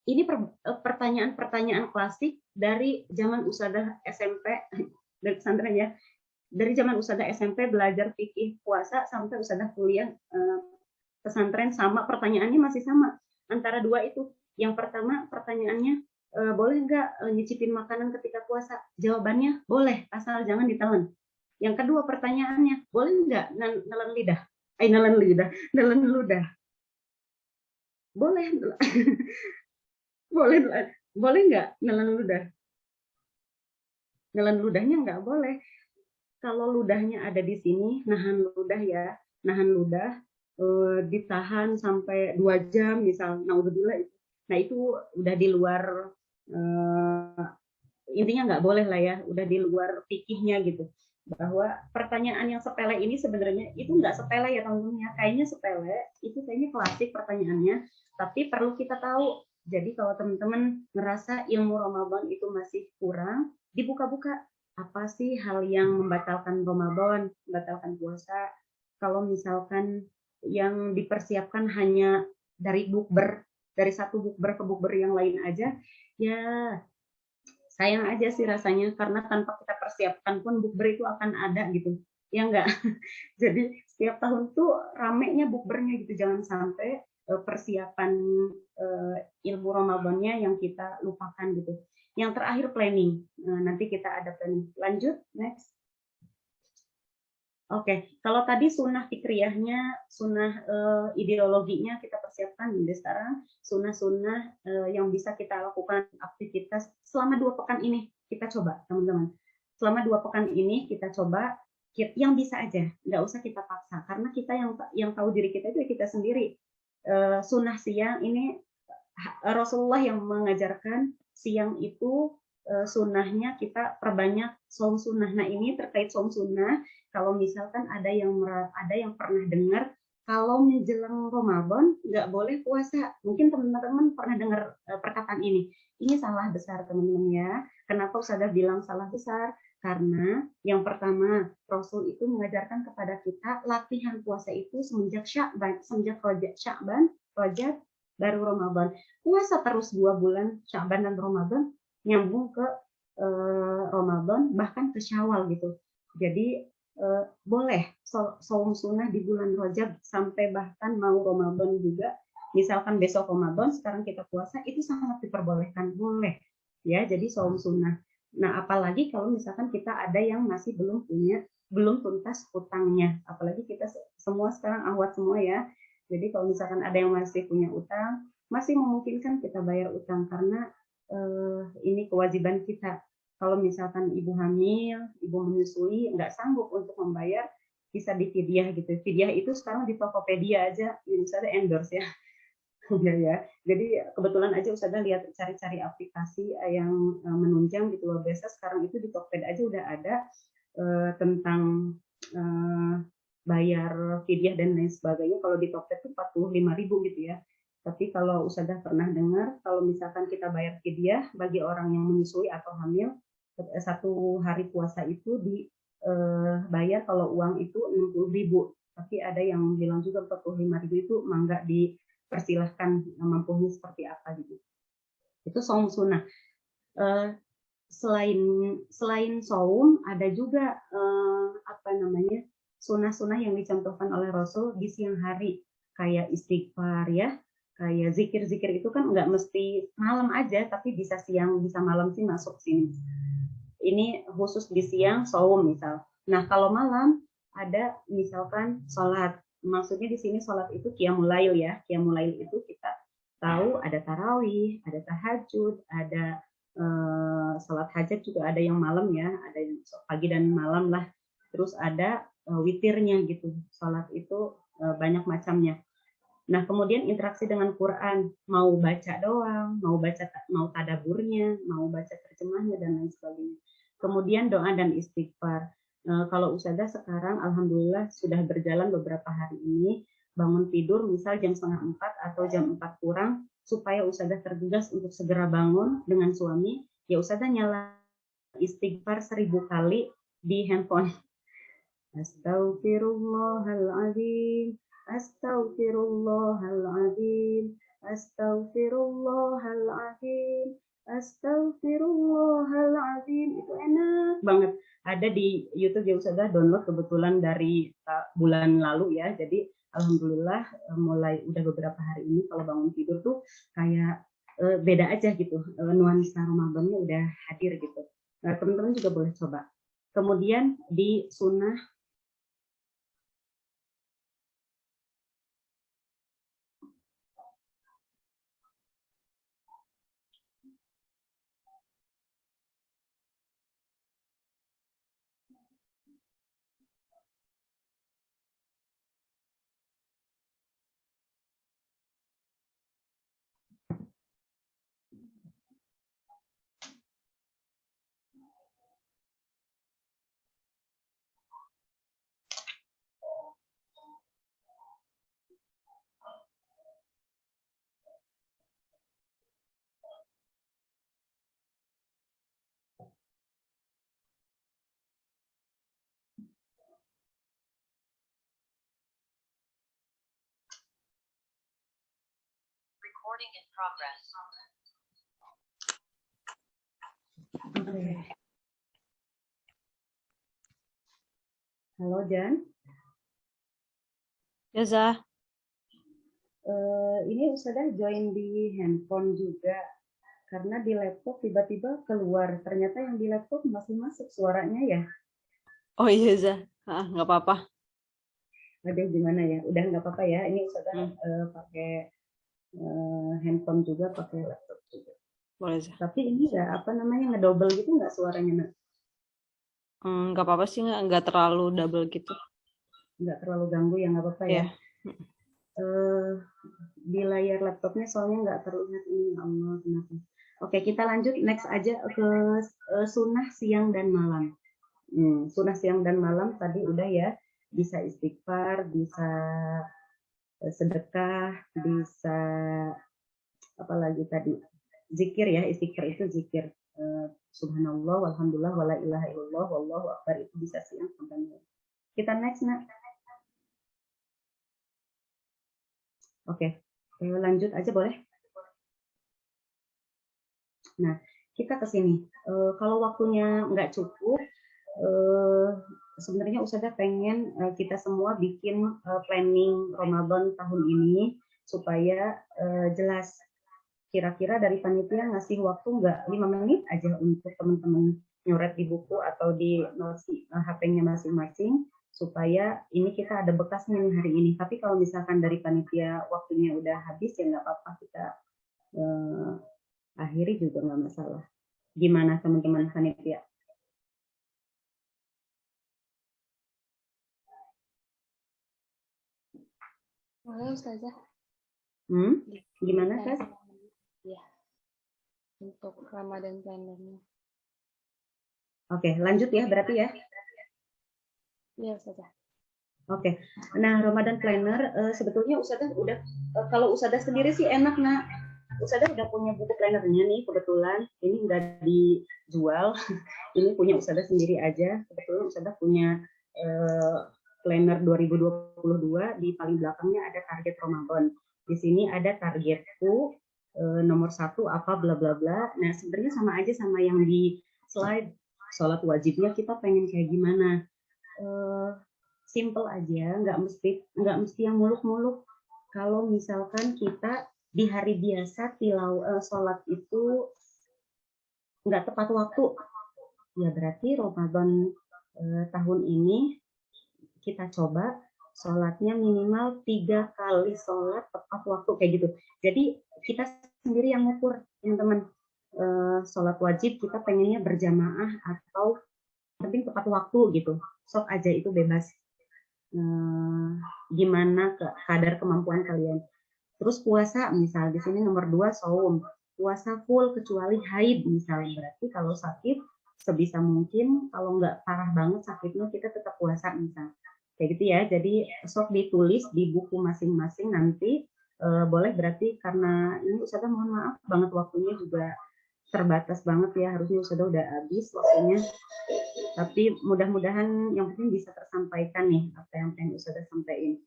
Ini pertanyaan-pertanyaan klasik dari zaman Ustazah SMP, dari pesantren ya. Dari zaman Ustazah SMP belajar fikih puasa sampai Ustazah kuliah pesantren, sama pertanyaannya masih sama. Antara 2 itu. Yang pertama pertanyaannya, boleh nggak nyicipin makanan ketika puasa? Jawabannya boleh, asal jangan ditelan. Yang kedua pertanyaannya, boleh nggak nelen lidah? Nelen ludah. Boleh. boleh nggak nelen ludah? Nelen ludahnya nggak boleh. Kalau ludahnya ada di sini, nahan ludah ya, nahan ludah, ditahan sampai 2 jam misal, naudzubillah. Nah itu udah di luar, intinya nggak boleh lah ya, udah di luar fikihnya gitu. Bahwa pertanyaan yang sepele ini sebenarnya itu nggak sepele ya teman-teman ya, kayaknya sepele, itu kayaknya klasik pertanyaannya, tapi perlu kita tahu. Jadi kalau teman-teman ngerasa ilmu Ramadan itu masih kurang, dibuka-buka. Apa sih hal yang membatalkan Ramadan, membatalkan puasa? Kalau misalkan yang dipersiapkan hanya dari bukber, dari satu bukber ke bukber yang lain aja, ya sayang aja sih rasanya, karena tanpa kita persiapkan pun bukber itu akan ada gitu, ya enggak? Jadi setiap tahun tuh ramenya bukbernya gitu, jangan sampai persiapan ilmu Ramadannya yang kita lupakan gitu. Yang terakhir planning. Nanti kita ada planning. Lanjut, next. Oke, kalau tadi sunnah fikriyahnya, sunnah ideologinya kita persiapkan. Jadi sekarang sunnah-sunnah yang bisa kita lakukan aktivitas selama 2 pekan ini. Kita coba, teman-teman. Selama 2 pekan ini kita coba yang bisa aja. Nggak usah kita paksa. Karena kita yang tahu diri kita itu kita sendiri. Sunnah siang ini Rasulullah yang mengajarkan siang itu sunnahnya kita perbanyak saum sunnah. Nah ini terkait saum sunnah, kalau misalkan ada yang pernah dengar kalau menjelang Ramadan nggak boleh puasa, mungkin teman-teman pernah dengar perkataan ini salah besar teman-teman ya. Kenapa Ustazah bilang salah besar? Karena yang pertama Rasul itu mengajarkan kepada kita latihan puasa itu semenjak Sya'ban, Rajab, baru Ramadan. Puasa terus 2 bulan Sya'ban dan Ramadan, nyambung ke Ramadan, bahkan ke Syawal gitu. Jadi boleh saum sunnah di bulan Rajab sampai bahkan mau Ramadan juga misalkan besok Ramadan, sekarang kita puasa, itu sangat diperbolehkan, boleh ya. Jadi saum sunnah. Nah, apalagi kalau misalkan kita ada yang masih belum tuntas utangnya, apalagi kita semua sekarang ahwat semua ya. Jadi kalau misalkan ada yang masih punya utang, masih memungkinkan kita bayar utang karena ini kewajiban kita. Kalau misalkan ibu hamil, ibu menyusui, nggak sanggup untuk membayar, bisa difidyah gitu. Fidyah itu sekarang di Tokopedia aja, misalnya endorse ya. Ya. Jadi kebetulan aja Ustazah lihat cari-cari aplikasi yang menunjang gitu loh. Biasa sekarang itu di Tokopedia aja udah ada tentang bayar fidyah dan lain sebagainya. Kalau di Tokopedia itu 45.000 gitu ya. Tapi kalau Ustazah pernah dengar, kalau misalkan kita bayar fidyah bagi orang yang menyusui atau hamil, 1 hari puasa itu dibayar kalau uang itu 60.000. Tapi ada yang bilang juga 45.000 itu mangga dipersilahkan mampunya seperti apa gitu. Itu saum sunnah. Selain saum, ada juga sunnah-sunnah yang dicontohkan oleh Rasul di siang hari, kayak istighfar ya, kayak zikir-zikir itu kan nggak mesti malam aja, tapi bisa siang, bisa malam sih masuk sini. Ini khusus di siang saum misal. Nah kalau malam ada misalkan sholat. Maksudnya di sini sholat itu qiyamul lail ya. Qiyamul lail itu kita tahu ada tarawih, ada tahajud, ada sholat hajat juga ada yang malam ya, ada yang pagi dan malam lah. Terus ada witirnya gitu. Sholat itu banyak macamnya. Nah, kemudian interaksi dengan Quran, mau baca doang, mau tadaburnya, mau baca terjemahnya dan lain sebagainya. Kemudian doa dan istighfar. Kalau Ustazah sekarang alhamdulillah sudah berjalan beberapa hari ini, bangun tidur misal jam 3:30 atau jam 4 kurang, supaya Ustazah tergegas untuk segera bangun dengan suami, ya Ustazah nyala istighfar 1000 kali di handphone. Astaghfirullahaladzim, Astaghfirullahaladzim, Astaghfirullahaladzim, Astaghfirullahaladzim. Itu enak banget. Ada di YouTube ya Ustazah, download kebetulan dari bulan lalu ya. Jadi alhamdulillah mulai udah beberapa hari ini kalau bangun tidur tuh kayak beda aja gitu. Nuansa Ramadannya udah hadir gitu. Nah, teman-teman juga boleh coba. Kemudian di sunnah Recording in progress. Okay. Halo Jan. Ya Zah. Ini Ustazah join di handphone juga karena di laptop tiba-tiba keluar. Ternyata yang di laptop masih masuk suaranya ya. Oh iya Zah. Nggak apa-apa. Aduh gimana ya? Udah nggak apa-apa ya. Ini Ustazah pakai handphone juga, pakai laptop juga. Boleh Zah. Tapi ini ya apa namanya ngedouble gitu nggak suaranya nak? Nggak apa-apa sih, nggak terlalu double gitu. Nggak terlalu ganggu ya, nggak apa-apa ya. Di layar laptopnya soalnya nggak terlihat ini Allah kenapa. Oke kita lanjut next aja ke sunnah siang dan malam. Sunnah siang dan malam tadi udah ya, bisa istighfar, bisa sedekah, bisa apa lagi tadi, zikir ya. Istighfar itu zikir subhanallah walhamdulillah wala ilaha illallah wallahu akbar, itu bisa siang sampai malam. Kita next nak. Oke, lanjut aja boleh. Nah kita ke sini. Kalau waktunya nggak cukup, sebenarnya Ustazah pengen kita semua bikin planning Ramadan tahun ini. supaya jelas. Kira-kira dari panitia ngasih waktu nggak 5 menit aja untuk teman-teman nyoret di buku atau di HP-nya masing-masing, supaya ini kita ada bekasnya nih hari ini. Tapi kalau misalkan dari panitia waktunya udah habis, ya nggak apa-apa, kita akhiri juga nggak masalah. Gimana teman-teman panitia? Boleh Ustazah? Gimana Kak? Ya, untuk Ramadan plannernya. Oke, lanjut ya berarti ya. Iya Ustazah. Oke, nah Ramadan planner sebetulnya Ustazah udah, kalau Ustazah sendiri sih enak nak. Ustazah udah punya buku plannernya nih kebetulan, ini nggak dijual, ini punya Ustazah sendiri aja. Kebetulan Ustazah punya planner 2022, di paling belakangnya ada target Ramadan. Di sini ada targetku nomor 1 apa bla bla bla. Nah sebenarnya sama aja sama yang di slide. Sholat wajibnya kita pengen kayak gimana? Simple aja, nggak mesti yang muluk-muluk. Kalau misalkan kita di hari biasa sholat itu nggak tepat waktu, ya berarti Ramadan tahun ini kita coba sholatnya minimal 3 kali sholat tepat waktu kayak gitu. Jadi kita sendiri yang ngukur, teman-teman. Sholat wajib kita pengennya berjamaah atau penting tepat waktu gitu. Sok aja itu bebas. Gimana kadar kemampuan kalian. Terus puasa misal di sini nomor 2 saum. Puasa full kecuali haid misalnya, berarti kalau sakit sebisa mungkin, kalau nggak parah banget sakitnya kita tetap puasa misal. Kayak gitu ya. Jadi sok ditulis di buku masing-masing nanti. Boleh berarti karena ini Ustazah mohon maaf banget waktunya juga terbatas banget ya, harusnya Ustazah udah habis waktunya. Tapi mudah-mudahan yang penting bisa tersampaikan nih apa yang pengen Ustazah sampaikan.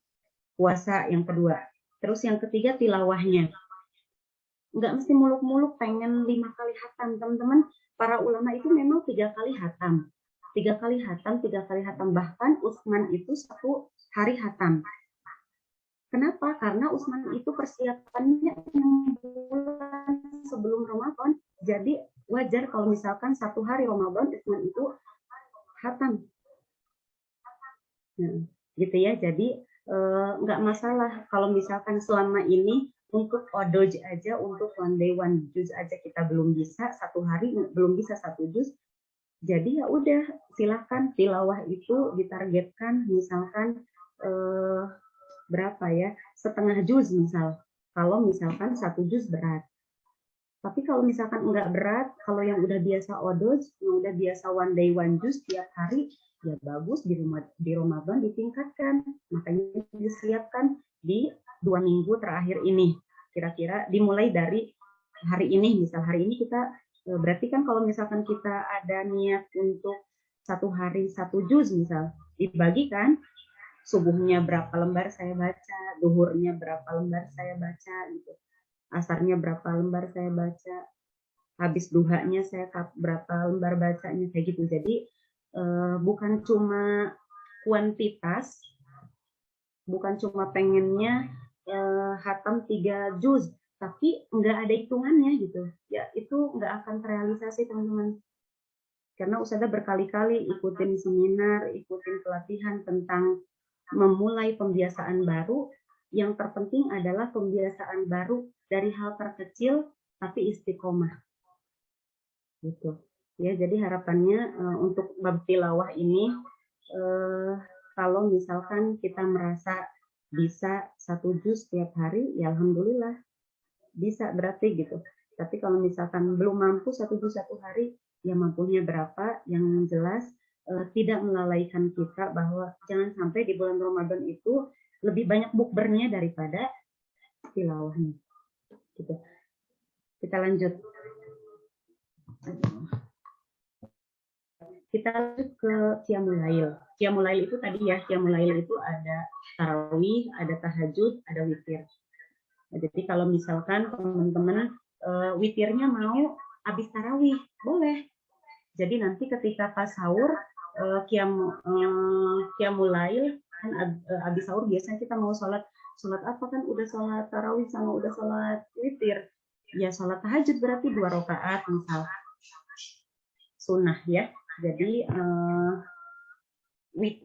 Puasa yang kedua. Terus yang ketiga tilawahnya. Nggak mesti muluk-muluk pengen 5 kali hatam, teman-teman. Para ulama itu memang 3 kali hatam. 3 kali hatam. Bahkan Utsman itu 1 hari hatam. Kenapa? Karena Utsman itu persiapannya 6 bulan sebelum Ramadan. Jadi wajar kalau misalkan 1 hari Ramadan Utsman itu hatam. Nah, gitu ya. Jadi nggak masalah kalau misalkan selama ini untuk odoj aja, untuk one day one juz aja kita belum bisa, 1 hari belum bisa 1 juz. Jadi ya udah, silakan tilawah itu ditargetkan misalkan berapa ya, setengah juz misal. Kalau misalkan 1 juz berat. Tapi kalau misalkan enggak berat, kalau yang udah biasa odoj, yang udah biasa one day one juz tiap hari, ya bagus di Ramadan ditingkatkan. Makanya disiapkan di 2 minggu terakhir ini. Kira-kira dimulai dari hari ini, misal hari ini kita, berarti kan kalau misalkan kita ada niat untuk 1 hari 1 juz misal, dibagikan, subuhnya berapa lembar saya baca, duhurnya berapa lembar saya baca, gitu. Asarnya berapa lembar saya baca, habis duhanya saya berapa lembar bacanya, kayak gitu. Jadi bukan cuma kuantitas, bukan cuma pengennya hatam 3 juz, tapi nggak ada hitungannya gitu. Ya itu nggak akan terrealisasi teman-teman. Karena Ustazah berkali-kali ikutin seminar, ikutin pelatihan tentang memulai pembiasaan baru. Yang terpenting adalah pembiasaan baru dari hal terkecil tapi istiqomah. Gitu. Ya, jadi harapannya untuk bab tilawah ini kalau misalkan kita merasa bisa 1 juz setiap hari, ya alhamdulillah bisa berarti gitu. Tapi kalau misalkan belum mampu 1 juz 1 hari, ya mampunya berapa, yang jelas tidak melalaikan kita bahwa jangan sampai di bulan Ramadan itu lebih banyak bukbernya daripada tilawahnya. Gitu. Kita lanjut. Kita lanjut ke Qiyamul Lail. Qiyamul Lail itu tadi ya, Qiyamul Lail itu ada tarawih, ada tahajud, ada witir. Nah, jadi kalau misalkan teman-teman witirnya mau habis tarawih, boleh. Jadi nanti ketika pas sahur Qiyamul Lail kan habis sahur biasanya kita mau sholat apa kan, udah sholat tarawih sama udah sholat witir, ya sholat tahajud berarti 2 rakaat misal sunnah ya. Jadi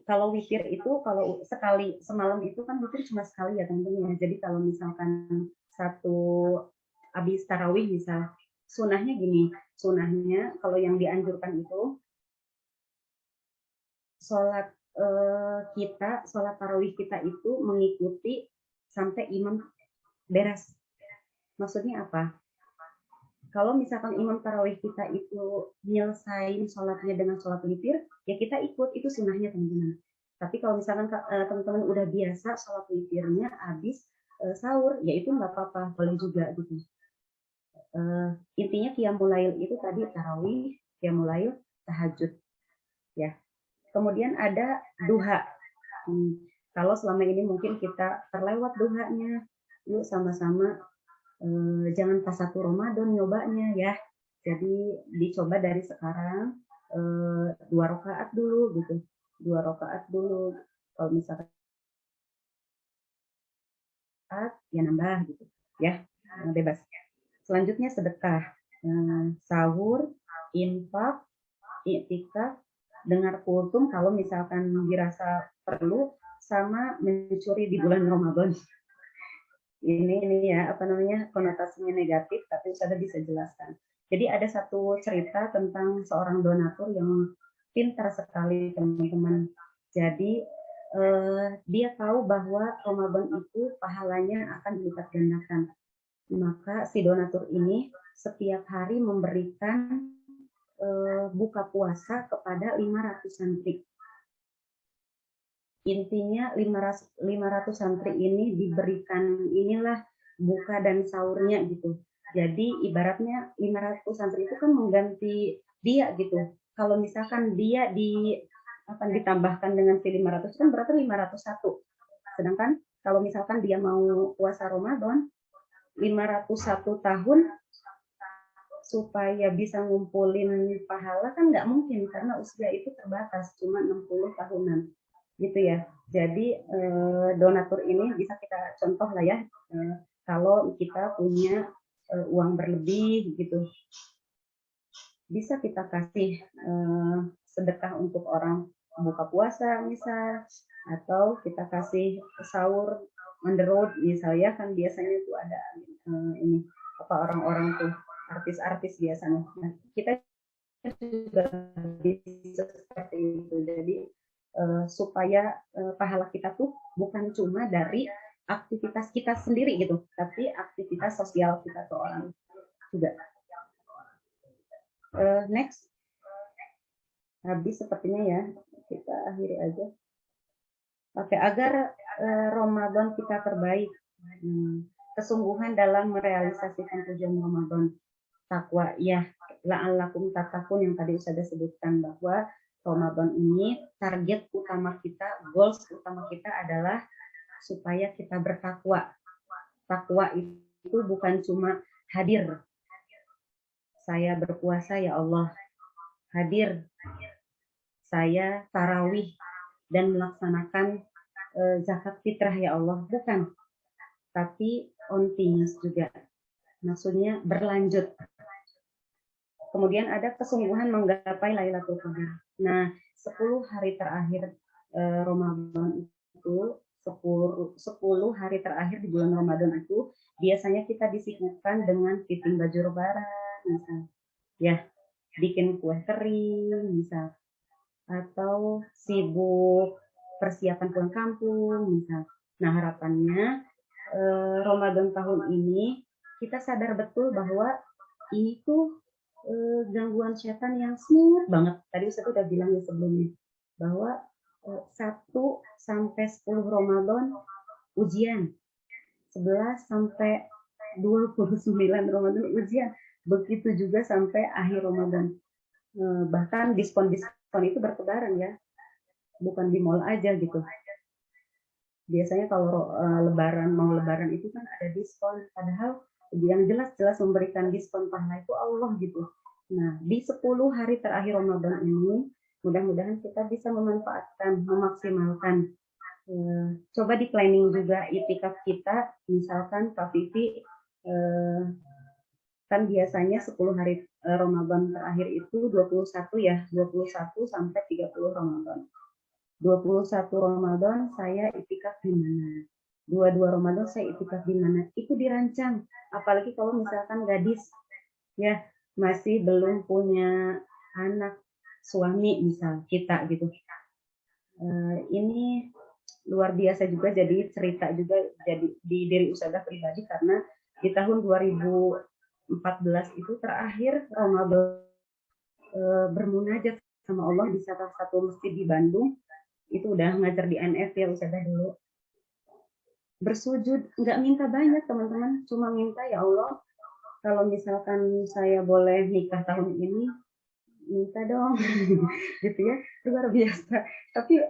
kalau witir itu kalau sekali semalam itu kan witir cuma sekali ya teman-teman. Jadi kalau misalkan satu habis tarawih misal, sunnahnya gini, sunnahnya kalau yang dianjurkan itu sholat sholat tarawih kita itu mengikuti sampai imam beres. Maksudnya apa? Kalau misalkan imam tarawih kita itu nyelesain sholatnya dengan sholat witir, ya kita ikut, itu sunnahnya teman-teman. Tapi kalau misalkan teman-teman udah biasa sholat witirnya habis sahur, ya itu nggak apa-apa, boleh juga gitu. Intinya qiyamul lail itu tadi tarawih, qiyamul lail, tahajud, ya. Kemudian ada duha. Kalau selama ini mungkin kita terlewat duhanya, yuk sama-sama jangan pas 1 Ramadan nyobanya ya. Jadi dicoba dari sekarang 2 rakaat dulu gitu. 2 rakaat dulu. Kalau misalkan ya nambah gitu ya, bebas. Selanjutnya sedekah, sahur, infak, i'tikaf, dengar kultum kalau misalkan dirasa perlu, sama mencuri di bulan Ramadan. Ini ya apa namanya, konotasinya negatif, tapi saya bisa jelaskan. Jadi ada satu cerita tentang seorang donatur yang pintar sekali teman-teman. Jadi dia tahu bahwa Ramadan itu pahalanya akan dilipat gandakan. Maka si donatur ini setiap hari memberikan buka puasa kepada 500 santri. Intinya 500 santri ini diberikan inilah buka dan sahurnya gitu. Jadi ibaratnya 500 santri itu kan mengganti dia gitu. Kalau misalkan dia akan ditambahkan dengan si 500 kan berarti 501. Sedangkan kalau misalkan dia mau puasa Ramadan 501 tahun supaya bisa ngumpulin pahala kan nggak mungkin, karena usia itu terbatas, cuma 60 tahunan gitu ya. Jadi donatur ini bisa kita contoh lah ya, kalau kita punya uang berlebih gitu, bisa kita kasih sedekah untuk orang buka puasa misal, atau kita kasih sahur on the road misalnya, kan biasanya itu ada ini apa orang-orang tuh artis-artis biasanya. Nah, kita juga bisa seperti itu. Jadi supaya pahala kita tuh bukan cuma dari aktivitas kita sendiri gitu, tapi aktivitas sosial kita ke orang juga. Next, habis sepertinya ya, kita akhiri aja. Oke, agar Ramadan kita terbaik, kesungguhan dalam merealisasikan tujuan Ramadan, takwa ya, la'allakum tattaqun yang tadi sudah sebutkan, bahwa Ramadan ini target utama kita, goals utama kita adalah supaya kita bertakwa. Takwa itu bukan cuma hadir, saya berpuasa ya Allah, hadir saya tarawih dan melaksanakan zakat fitrah ya Allah, bukan, tapi continuous juga, maksudnya berlanjut. Kemudian ada kesungguhan menggapai Lailatul Qadar. Nah, 10 hari terakhir Ramadan itu, 10 hari terakhir di bulan Ramadan itu biasanya kita disibukkan dengan fitting baju lebaran, misal, ya, bikin kue kering, misal, atau sibuk persiapan pulang kampung, misal. Nah, harapannya Ramadan tahun ini kita sadar betul bahwa ini tuh gangguan setan yang smooth banget. Tadi Ustaz udah bilang ya sebelumnya, bahwa 1 sampai 10 Ramadan ujian, 11 sampai 29 Ramadan ujian, begitu juga sampai akhir Ramadan. Bahkan diskon-diskon itu bertebaran ya, bukan di mall aja gitu. Biasanya kalau mau lebaran itu kan ada diskon, padahal yang jelas-jelas memberikan diskon pahala itu Allah gitu. Nah, di 10 hari terakhir Ramadan ini, mudah-mudahan kita bisa memanfaatkan, memaksimalkan Coba di planning juga itikaf kita, misalkan Kak Vivi kan biasanya 10 hari Ramadan terakhir itu 21 ya, 21 sampai 30 Ramadan. 21 Ramadan saya itikaf di mana? 22 Ramadan saya itikaf di mana? Itu dirancang. Apalagi kalau misalkan gadis ya masih belum punya anak, suami misal kita gitu. Ini luar biasa juga, jadi cerita juga jadi di diri Ustazah pribadi, karena di tahun 2014 itu terakhir Ramadan bermunajat sama Allah di salah satu masjid di Bandung. Itu udah ngajar di NF ya Ustazah dulu. Bersujud, nggak minta banyak teman-teman, cuma minta ya Allah, kalau misalkan saya boleh nikah tahun ini, minta dong, gitu ya, luar biasa. Tapi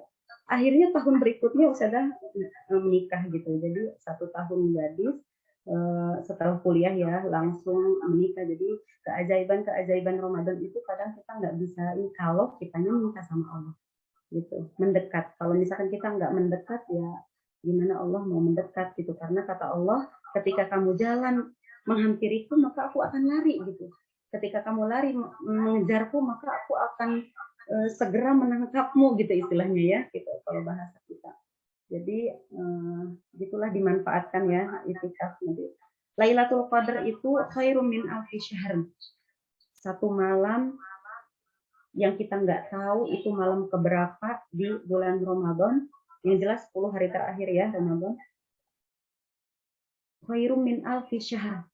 akhirnya tahun berikutnya Ustazah menikah gitu, jadi 1 tahun gadis, setelah kuliah ya langsung menikah. Jadi keajaiban Ramadan itu kadang kita nggak bisa kalau kitanya minta sama Allah gitu, mendekat. Kalau misalkan kita nggak mendekat ya gimana Allah mau mendekat gitu, karena kata Allah ketika kamu jalan menghampiriku maka aku akan lari gitu, ketika kamu lari mengejarku maka aku akan segera menangkapmu gitu istilahnya ya gitu kalau bahasa kita. Jadi gitulah dimanfaatkan ya itikaf. Lailatul Qadar itu khairum min alfi syahr. 1 malam yang kita nggak tahu itu malam keberapa di bulan Ramadan. Yang jelas 10 hari terakhir ya Ramadan. Khairum min alfi syahr.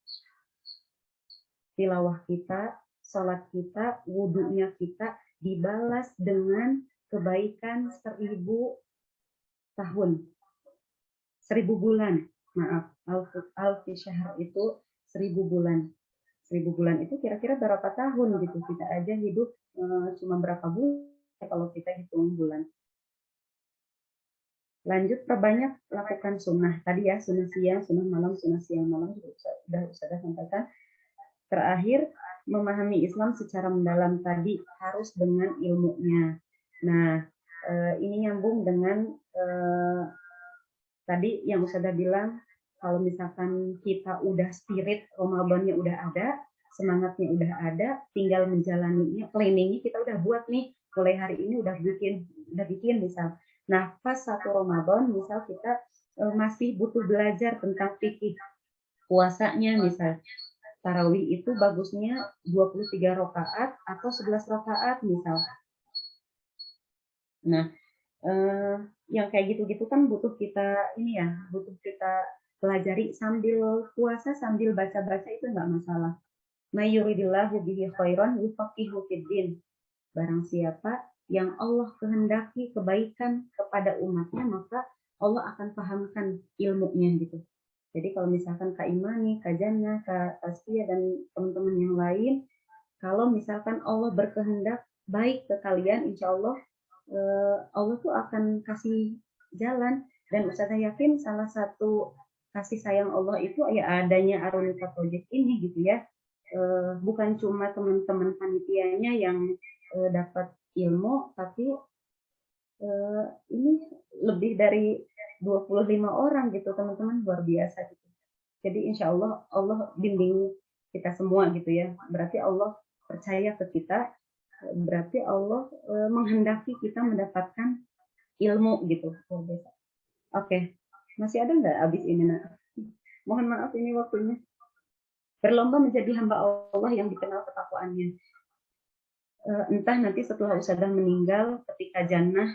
Tilawah kita, salat kita, wudunya kita dibalas dengan kebaikan 1000 tahun. 1000 bulan. Maaf, alfi syahr itu 1000 bulan. 1000 bulan itu kira-kira berapa tahun gitu. Kita aja hidup cuma berapa bulan kalau kita hitung bulan. Lanjut, perbanyak lakukan sunnah. Tadi ya, sunnah siang, sunnah malam, sunnah siang malam sudah sampaikan. Terakhir, memahami Islam secara mendalam tadi harus dengan ilmunya. Nah, ini nyambung dengan tadi yang Ustazah bilang, kalau misalkan kita udah spirit Ramadannya udah ada, semangatnya udah ada, tinggal menjalaninya, planningnya kita udah buat nih, mulai hari ini udah bikin misal. Nah, pas 1 Ramadan misal kita masih butuh belajar tentang fikih puasanya misal. Tarawih itu bagusnya 23 rakaat atau 11 rakaat misal. Nah, yang kayak gitu-gitu kan butuh kita pelajari sambil puasa, sambil baca-baca itu nggak masalah. May yuridillahu bihi khairan yufaqihu fiddin. Barang siapa yang Allah kehendaki kebaikan kepada umatnya, maka Allah akan pahamkan ilmunya gitu. Jadi kalau misalkan Kak Imani, Kak Jannah, Kak Tasfiyah, dan teman-teman yang lain, kalau misalkan Allah berkehendak baik ke kalian, insya Allah Allah tuh akan kasih jalan. Dan Ustazah yakin salah satu kasih sayang Allah itu ya adanya Arunika Project ini gitu ya. Bukan cuma teman-teman panitianya yang dapat ilmu, tapi ini lebih dari 25 orang gitu teman-teman, luar biasa gitu. Jadi insya Allah Allah bimbing kita semua gitu ya. Berarti Allah percaya ke kita, berarti Allah menghendaki kita mendapatkan ilmu gitu. Oke, masih ada nggak abis ini nak? Mohon maaf ini waktunya. Berlomba menjadi hamba Allah yang dikenal ketakwaannya. Entah nanti setelah Ustazah meninggal, ketika Jannah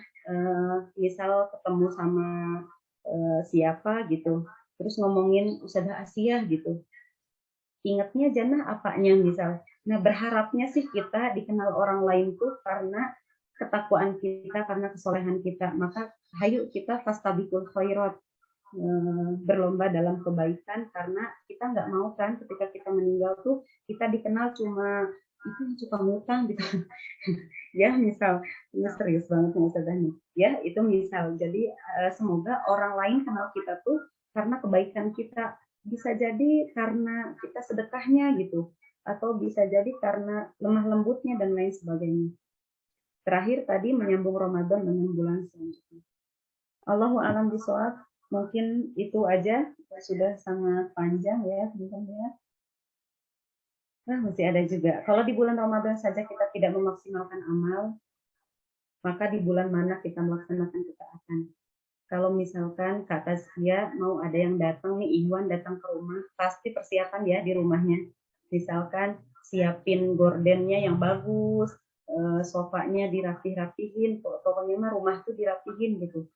misal ketemu sama siapa gitu, terus ngomongin Ustazah Asia gitu, ingatnya Jannah apanya misal. Nah, berharapnya sih kita dikenal orang lain tuh karena ketakwaan kita, karena kesolehan kita. Maka hayu kita fastabiqul khairat, berlomba dalam kebaikan, karena kita nggak mau kan ketika kita meninggal tuh kita dikenal cuma itu yang suka ngutang gitu. Ya misal, ini serius banget Ustazahnya. Ya itu misal. Jadi semoga orang lain kenal kita tuh karena kebaikan kita. Bisa jadi karena kita sedekahnya gitu, atau bisa jadi karena lemah lembutnya dan lain sebagainya. Terakhir tadi menyambung Ramadan dengan bulan selanjutnya. Allahu a'lam bishawab. Mungkin itu aja, sudah sangat panjang ya teman-teman ya. Nah, masih ada juga. Kalau di bulan Ramadan saja kita tidak memaksimalkan amal, maka di bulan mana kita melaksanakan ketaatan. Kalau misalkan Kak Taskia mau ada yang datang nih, Iwan datang ke rumah, pasti persiapan ya di rumahnya. Misalkan siapin gordennya yang bagus, sofanya dirapih-rapihin, pokoknya mah rumah tuh dirapihin gitu.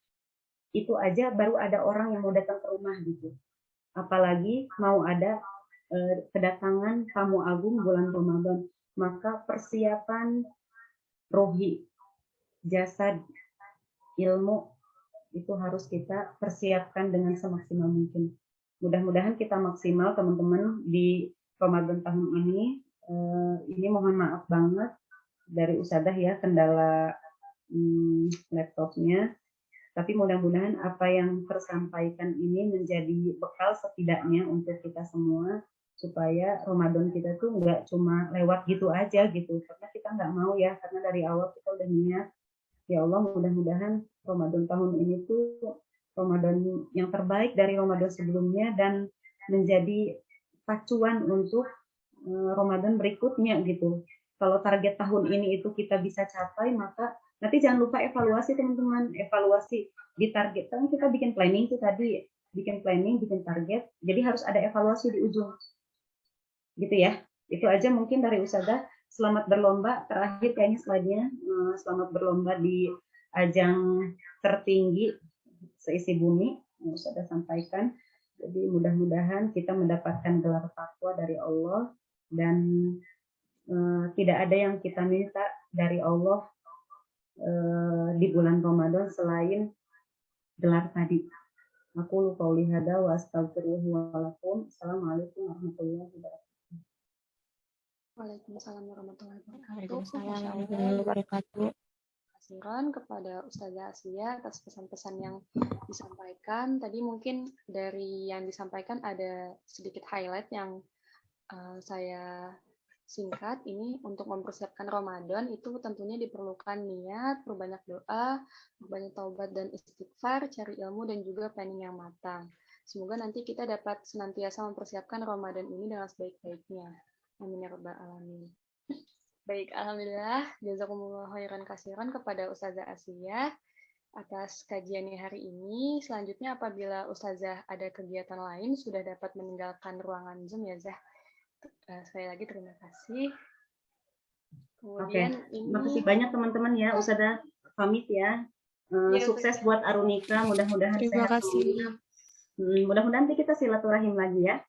Itu aja baru ada orang yang mau datang ke rumah gitu. Apalagi mau ada kedatangan tamu agung bulan Ramadan, maka persiapan rohi, jasad, ilmu itu harus kita persiapkan dengan semaksimal mungkin. Mudah-mudahan kita maksimal teman-teman di Ramadan tahun ini. Ini mohon maaf banget dari Ustadzah ya kendala laptopnya. Tapi mudah-mudahan apa yang tersampaikan ini menjadi bekal setidaknya untuk kita semua supaya Ramadan kita tuh nggak cuma lewat gitu aja gitu. Karena kita nggak mau ya, karena dari awal kita udah niat, ya Allah mudah-mudahan Ramadan tahun ini tuh Ramadan yang terbaik dari Ramadan sebelumnya dan menjadi pacuan untuk Ramadan berikutnya gitu. Kalau target tahun ini itu kita bisa capai, maka nanti jangan lupa evaluasi teman-teman, evaluasi di target. Kan kita bikin planning tuh tadi, bikin planning, bikin target, jadi harus ada evaluasi di ujung. Gitu ya. Itu aja mungkin dari Ustadzah. Selamat berlomba, terakhir kayaknya slide-nya, selamat berlomba di ajang tertinggi seisi bumi, yang Ustadzah sampaikan. Jadi mudah-mudahan kita mendapatkan gelar takwa dari Allah dan tidak ada yang kita minta dari Allah di bulan Ramadan selain gelar tadi. Aku qauli hada wa astagfirullah wa lakum. Assalamualaikum warahmatullahi wabarakatuh. Waalaikumsalam warahmatullahi wabarakatuh. Waalaikumsalam warahmatullahi wabarakatuh. Kasiran kepada Ustazah Asia atas pesan-pesan yang disampaikan. Tadi mungkin dari yang disampaikan ada sedikit highlight yang saya singkat. Ini untuk mempersiapkan Ramadan itu tentunya diperlukan niat, perbanyak doa, perbanyak taubat dan istighfar, cari ilmu dan juga planning yang matang. Semoga nanti kita dapat senantiasa mempersiapkan Ramadan ini dengan sebaik-baiknya. Amin ya rabbal alamin. Baik, alhamdulillah jazakumullah khairan kasiran kepada Ustazah Asia atas kajiannya hari ini. Selanjutnya apabila Ustazah ada kegiatan lain sudah dapat meninggalkan ruangan Zoom ya Zah. Sekali lagi terima kasih. Kemudian Terima kasih banyak teman-teman ya, Ustazah pamit ya. Sukses buat Arunika, mudah-mudahan Terima sehat. kasih. Mudah-mudahan nanti kita silaturahim lagi ya.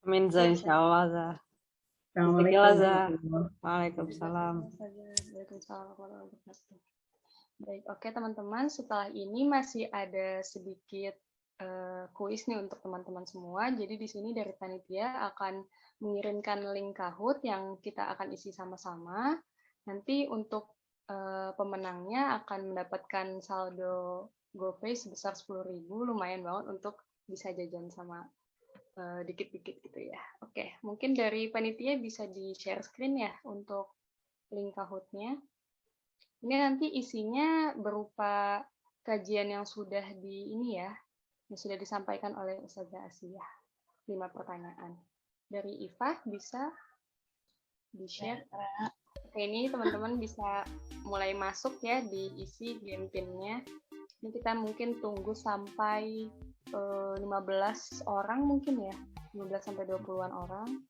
Amin, Zah, insya Allah, Zah. Assalamualaikum. Waalaikumsalam. Baik, oke teman-teman. Setelah ini masih ada sedikit kuis nih untuk teman-teman semua. Jadi di sini dari panitia akan mengirimkan link Kahoot yang kita akan isi sama-sama. Nanti untuk pemenangnya akan mendapatkan saldo GoPay sebesar 10.000, lumayan banget untuk bisa jajan sama dikit-dikit gitu ya. Oke, mungkin dari panitia bisa di-share screen ya untuk link Kahoot-nya. Ini nanti isinya berupa kajian yang sudah yang sudah disampaikan oleh Ustazah Asia. 5 pertanyaan. Dari Iva bisa di-share. Oke, ini teman-teman bisa mulai masuk ya, diisi game pin-nya. Ini kita mungkin tunggu sampai 15 orang mungkin ya, 15 sampai 20-an orang.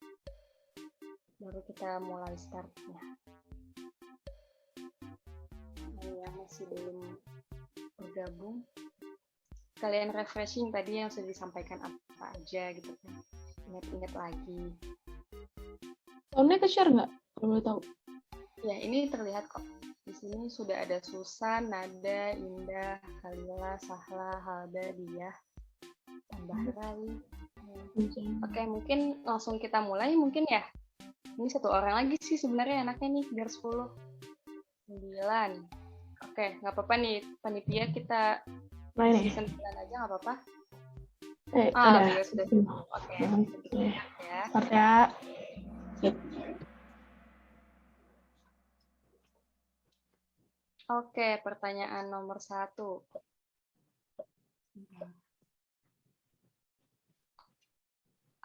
Baru kita mulai startnya. Ini yang masih belum bergabung. Kalian refreshing tadi yang sudah disampaikan apa aja gitu kan. Ingat-ingat lagi. Soundnya ke-share nggak? Kalau boleh tahu. Ya, ini terlihat kok. Di sini sudah ada Susan, Nada, Indah, Kalila, Sahla, Halda, Diah, tambah Rai. Oke, mungkin langsung kita mulai mungkin ya. Ini 1 orang lagi sih sebenarnya enaknya nih, biar 10. 9. Oke, nggak apa-apa nih. Panitia kita isi 9 aja nggak apa-apa. Udah. Sudah. Oke, ya. Start ya. Oke, pertanyaan nomor 1.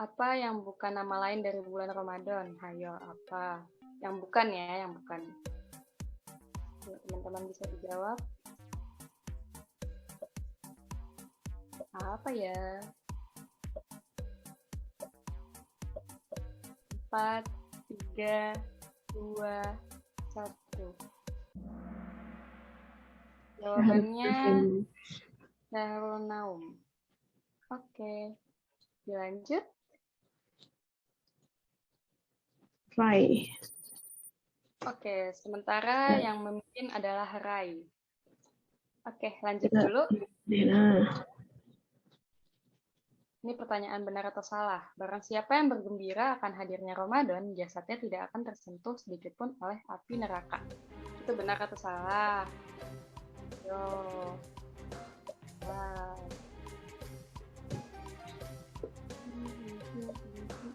Apa yang bukan nama lain dari bulan Ramadan? Hayo, apa? Yang bukan ya, yang bukan. Yuk, teman-teman bisa dijawab. Apa ya? 4, 3, 2, 1. Jawabannya Syahrul Naum. Oke. Dilanjut. Rai. Oke, sementara yang memimpin adalah Rai. Oke, lanjut dulu. Ini pertanyaan benar atau salah. Barang siapa yang bergembira akan hadirnya Ramadan, jasadnya tidak akan tersentuh sedikit pun oleh api neraka. Itu benar atau salah? Yo. Wow.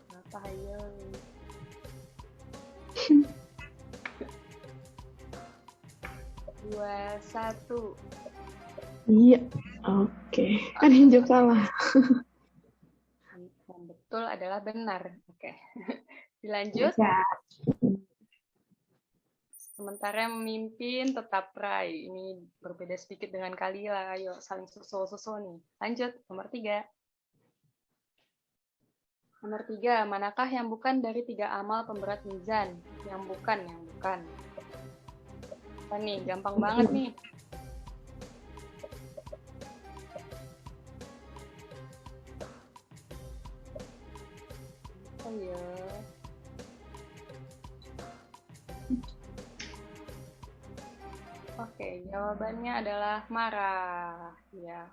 Apa hayo? Dua, satu. Iya. Oke. Kan yang jawab salah. Yang betul adalah benar. Oke. Dilanjut. Ya. Sementara yang memimpin tetap Rai. Ini berbeda sedikit dengan Kalila. Ayo saling susul-susul nih. Lanjut. Nomor 3. Nomor 3. Manakah yang bukan dari 3 amal pemberat mizan? Yang bukan. Apa nih? Gampang banget nih. Oh ya. Oke, jawabannya adalah marah. Ya.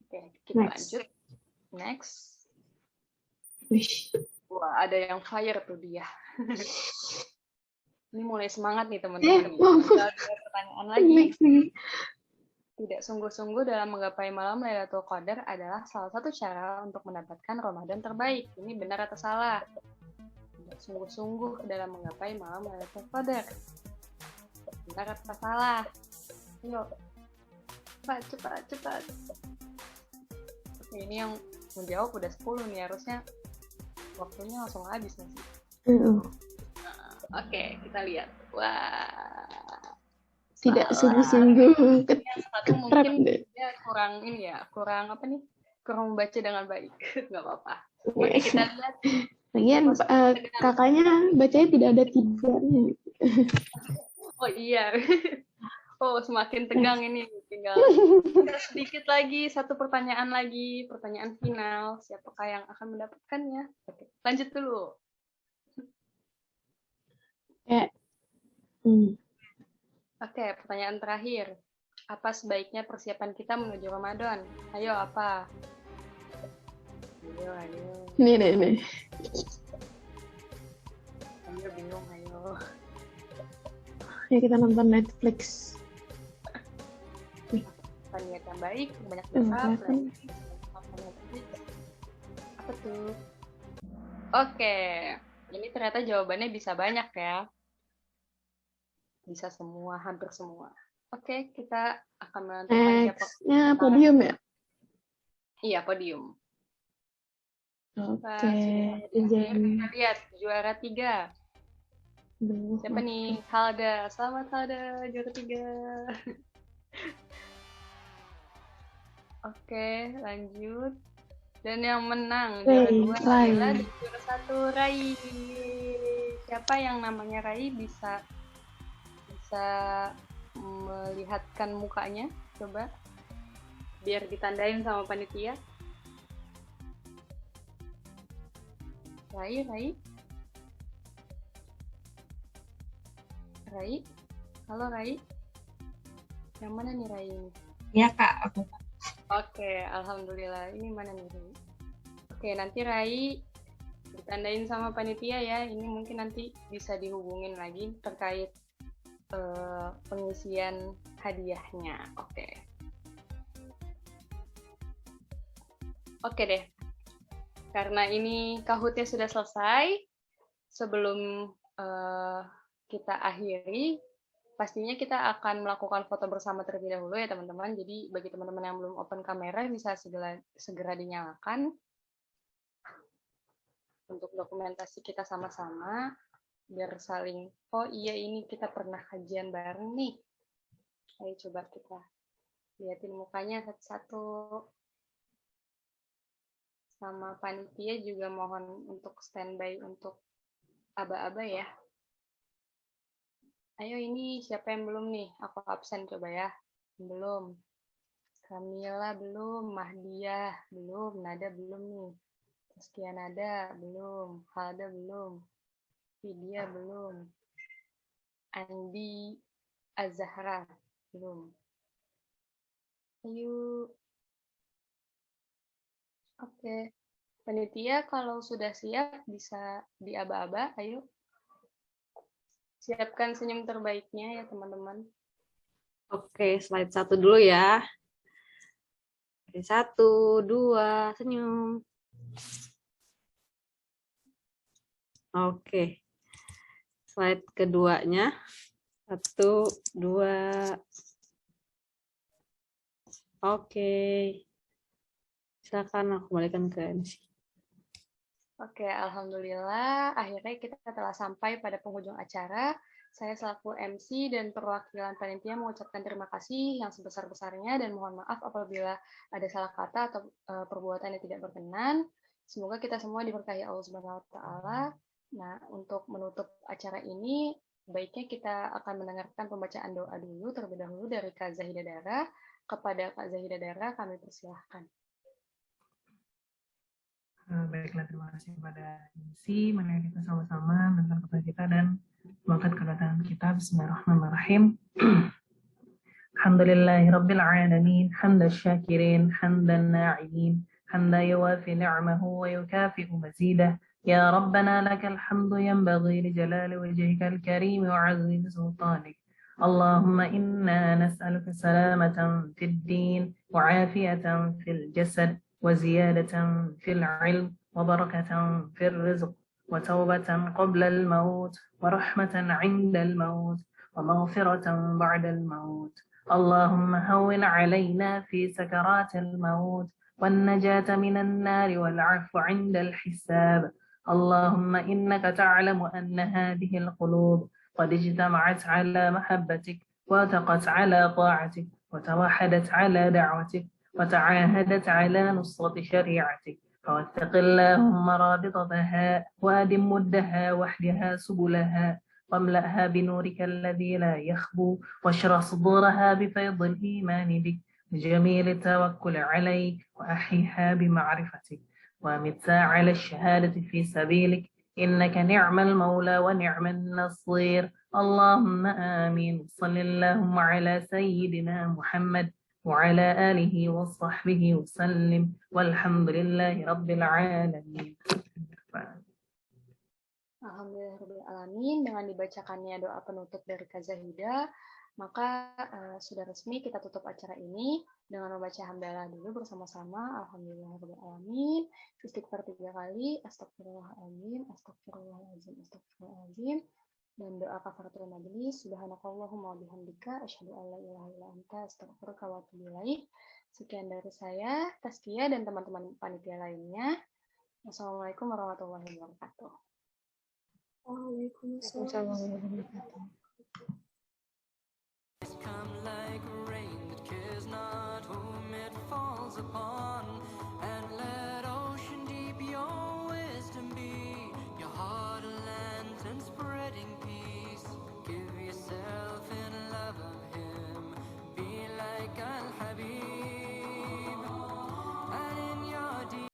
Oke, kita lanjut. Next. Wah, ada yang fire tuh dia. Ini mulai semangat nih teman-teman. Tinggal 2 pertanyaan lagi. Tidak sungguh-sungguh dalam menggapai malam Lailatul Qadar adalah salah satu cara untuk mendapatkan Ramadan terbaik. Ini benar atau salah? Tidak sungguh-sungguh dalam menggapai malam Lailatul Qadar. Benar atau salah? Yuk. Cepat. Oke, ini yang menjawab udah 10 nih, harusnya waktunya langsung habis masih. Oke, kita lihat. Wah. Tidak sungguh-sungguh. Yang satu mungkin dia kurang apa nih? Kurang membaca dengan baik. Nggak apa-apa. Oke, kita lihat. Lagian kakaknya bacanya tidak ada 3-nya. Oh iya. Oh, semakin tegang ini. Tinggal sedikit lagi, 1 pertanyaan lagi. Pertanyaan final. Siapakah yang akan mendapatkannya? Oke, lanjut dulu. Oke, pertanyaan terakhir. Apa sebaiknya persiapan kita menuju Ramadan? Ayo, apa? Ayo. Nih. Ayo, bingung, ayo. Ya, kita nonton Netflix. Niat yang baik, banyak doa, apa tuh? Oke, ini ternyata jawabannya bisa banyak ya. Bisa semua, hampir semua. Oke, kita akan menentukan siapa. Nextnya podium ya? Iya, podium. Oke. Kita lihat juara 3. Siapa nih? Halda. Selamat Halda, juara 3. Oke, lanjut. Dan yang menang juara 2 adalah juara 1 Rai. Siapa yang namanya Rai bisa melihatkan mukanya? Coba. Biar ditandain sama panitia. Rai. Halo Rai. Yang mana nih Rai ini? Ya Kak, aku. Oke, alhamdulillah. Ini mana nih Rai? Oke, nanti Rai ditandain sama panitia ya. Ini mungkin nanti bisa dihubungin lagi terkait pengisian hadiahnya. Oke deh. Karena ini Kahoot-nya sudah selesai, sebelum kita akhiri, Pastinya kita akan melakukan foto bersama terlebih dahulu ya teman-teman. Jadi bagi teman-teman yang belum open kamera bisa segera dinyalakan untuk dokumentasi kita sama-sama biar saling, oh iya ini kita pernah kajian bareng nih. Ayo coba kita lihatin mukanya satu-satu. Sama panitia juga mohon untuk standby untuk aba-aba ya. Ayo ini siapa yang belum nih? Aku absen coba ya. Belum. Kamila belum, Mahdiah belum, Nada belum nih. Taskia Nada belum, Halda belum, Vidya belum, Andi Azahra belum. Ayo. Oke. Panitia kalau sudah siap bisa diaba-aba, ayo. Siapkan senyum terbaiknya ya teman-teman. Oke, slide 1 dulu ya. 1, 2, senyum. Oke. Slide keduanya. 1, 2. Oke. Silakan aku kembalikan ke MC. Oke, alhamdulillah akhirnya kita telah sampai pada penghujung acara. Saya selaku MC dan perwakilan panitia mengucapkan terima kasih yang sebesar-besarnya dan mohon maaf apabila ada salah kata atau perbuatan yang tidak berkenan. Semoga kita semua diberkahi Allah Subhanahu wa taala. Nah, untuk menutup acara ini baiknya kita akan mendengarkan pembacaan doa dulu terlebih dahulu dari Kak Zahida Dara. Kepada Kak Zahida Dara kami persilahkan. Baiklah, terima kasih kepada MC. Mari kita sama-sama mendengar kepada kita dan doakan kedatangan kita. Bismillahirrahmanirrahim. Alhamdulillahi Rabbil Alamin. Hamda syakirin, hamdan na'imin, hamda yuwafi ni'mahu wa yukafi'u mazidah. Ya Rabbana lakal hamdu yanbaghi li jalali wajhika al-karim wa 'azimi sultanik. Allahumma inna nas'aluka salamatan fid din wa 'afiyatan fil jasad وزيادة في العلم وبركة في الرزق وتوبة قبل الموت ورحمة عند الموت ومغفرة بعد الموت. اللهم هون علينا في سكرات الموت والنجاة من النار والعفو عند الحساب. اللهم إنك تعلم أن هذه القلوب قد اجتمعت على محبتك واتقت على طاعتك وتوحدت على دعوتك وتعاهدت على نصرة شريعتك فوثق اللهم رابطتها وأدم مدها واحدها سبلها واملأها بنورك الذي لا يخبو واشرح صدورها بفيض الإيمان بك بجميل التوكل عليك وأحيها بمعرفتك وأمتها على الشهادة في سبيلك إنك نعم المولى ونعم النصير. اللهم آمين. صل اللهم على سيدنا محمد وعلى آله وصحبه وسلم والحمد لله رب العالمين. Alhamdulillahirrahmanirrahim. Dengan dibacakannya doa penutup dari Kak Zahida, maka sudah resmi kita tutup acara ini dengan membaca hamdalah dulu bersama-sama. Alhamdulillahirrahmanirrahim. Istighfar 3 kali. Astagfirullahaladzim, astagfirullahaladzim, astagfirullahaladzim. Dan doa kafaratul majlis, subhanakallahumma wa bihamdika asyhadu an la ilaha illa anta astaghfiruka wa atubu ilaik. Sekian dari saya, Taskia dan teman-teman panitia lainnya. Wassalamualaikum warahmatullahi wabarakatuh. Waalaikumsalam warahmatullahi wabarakatuh.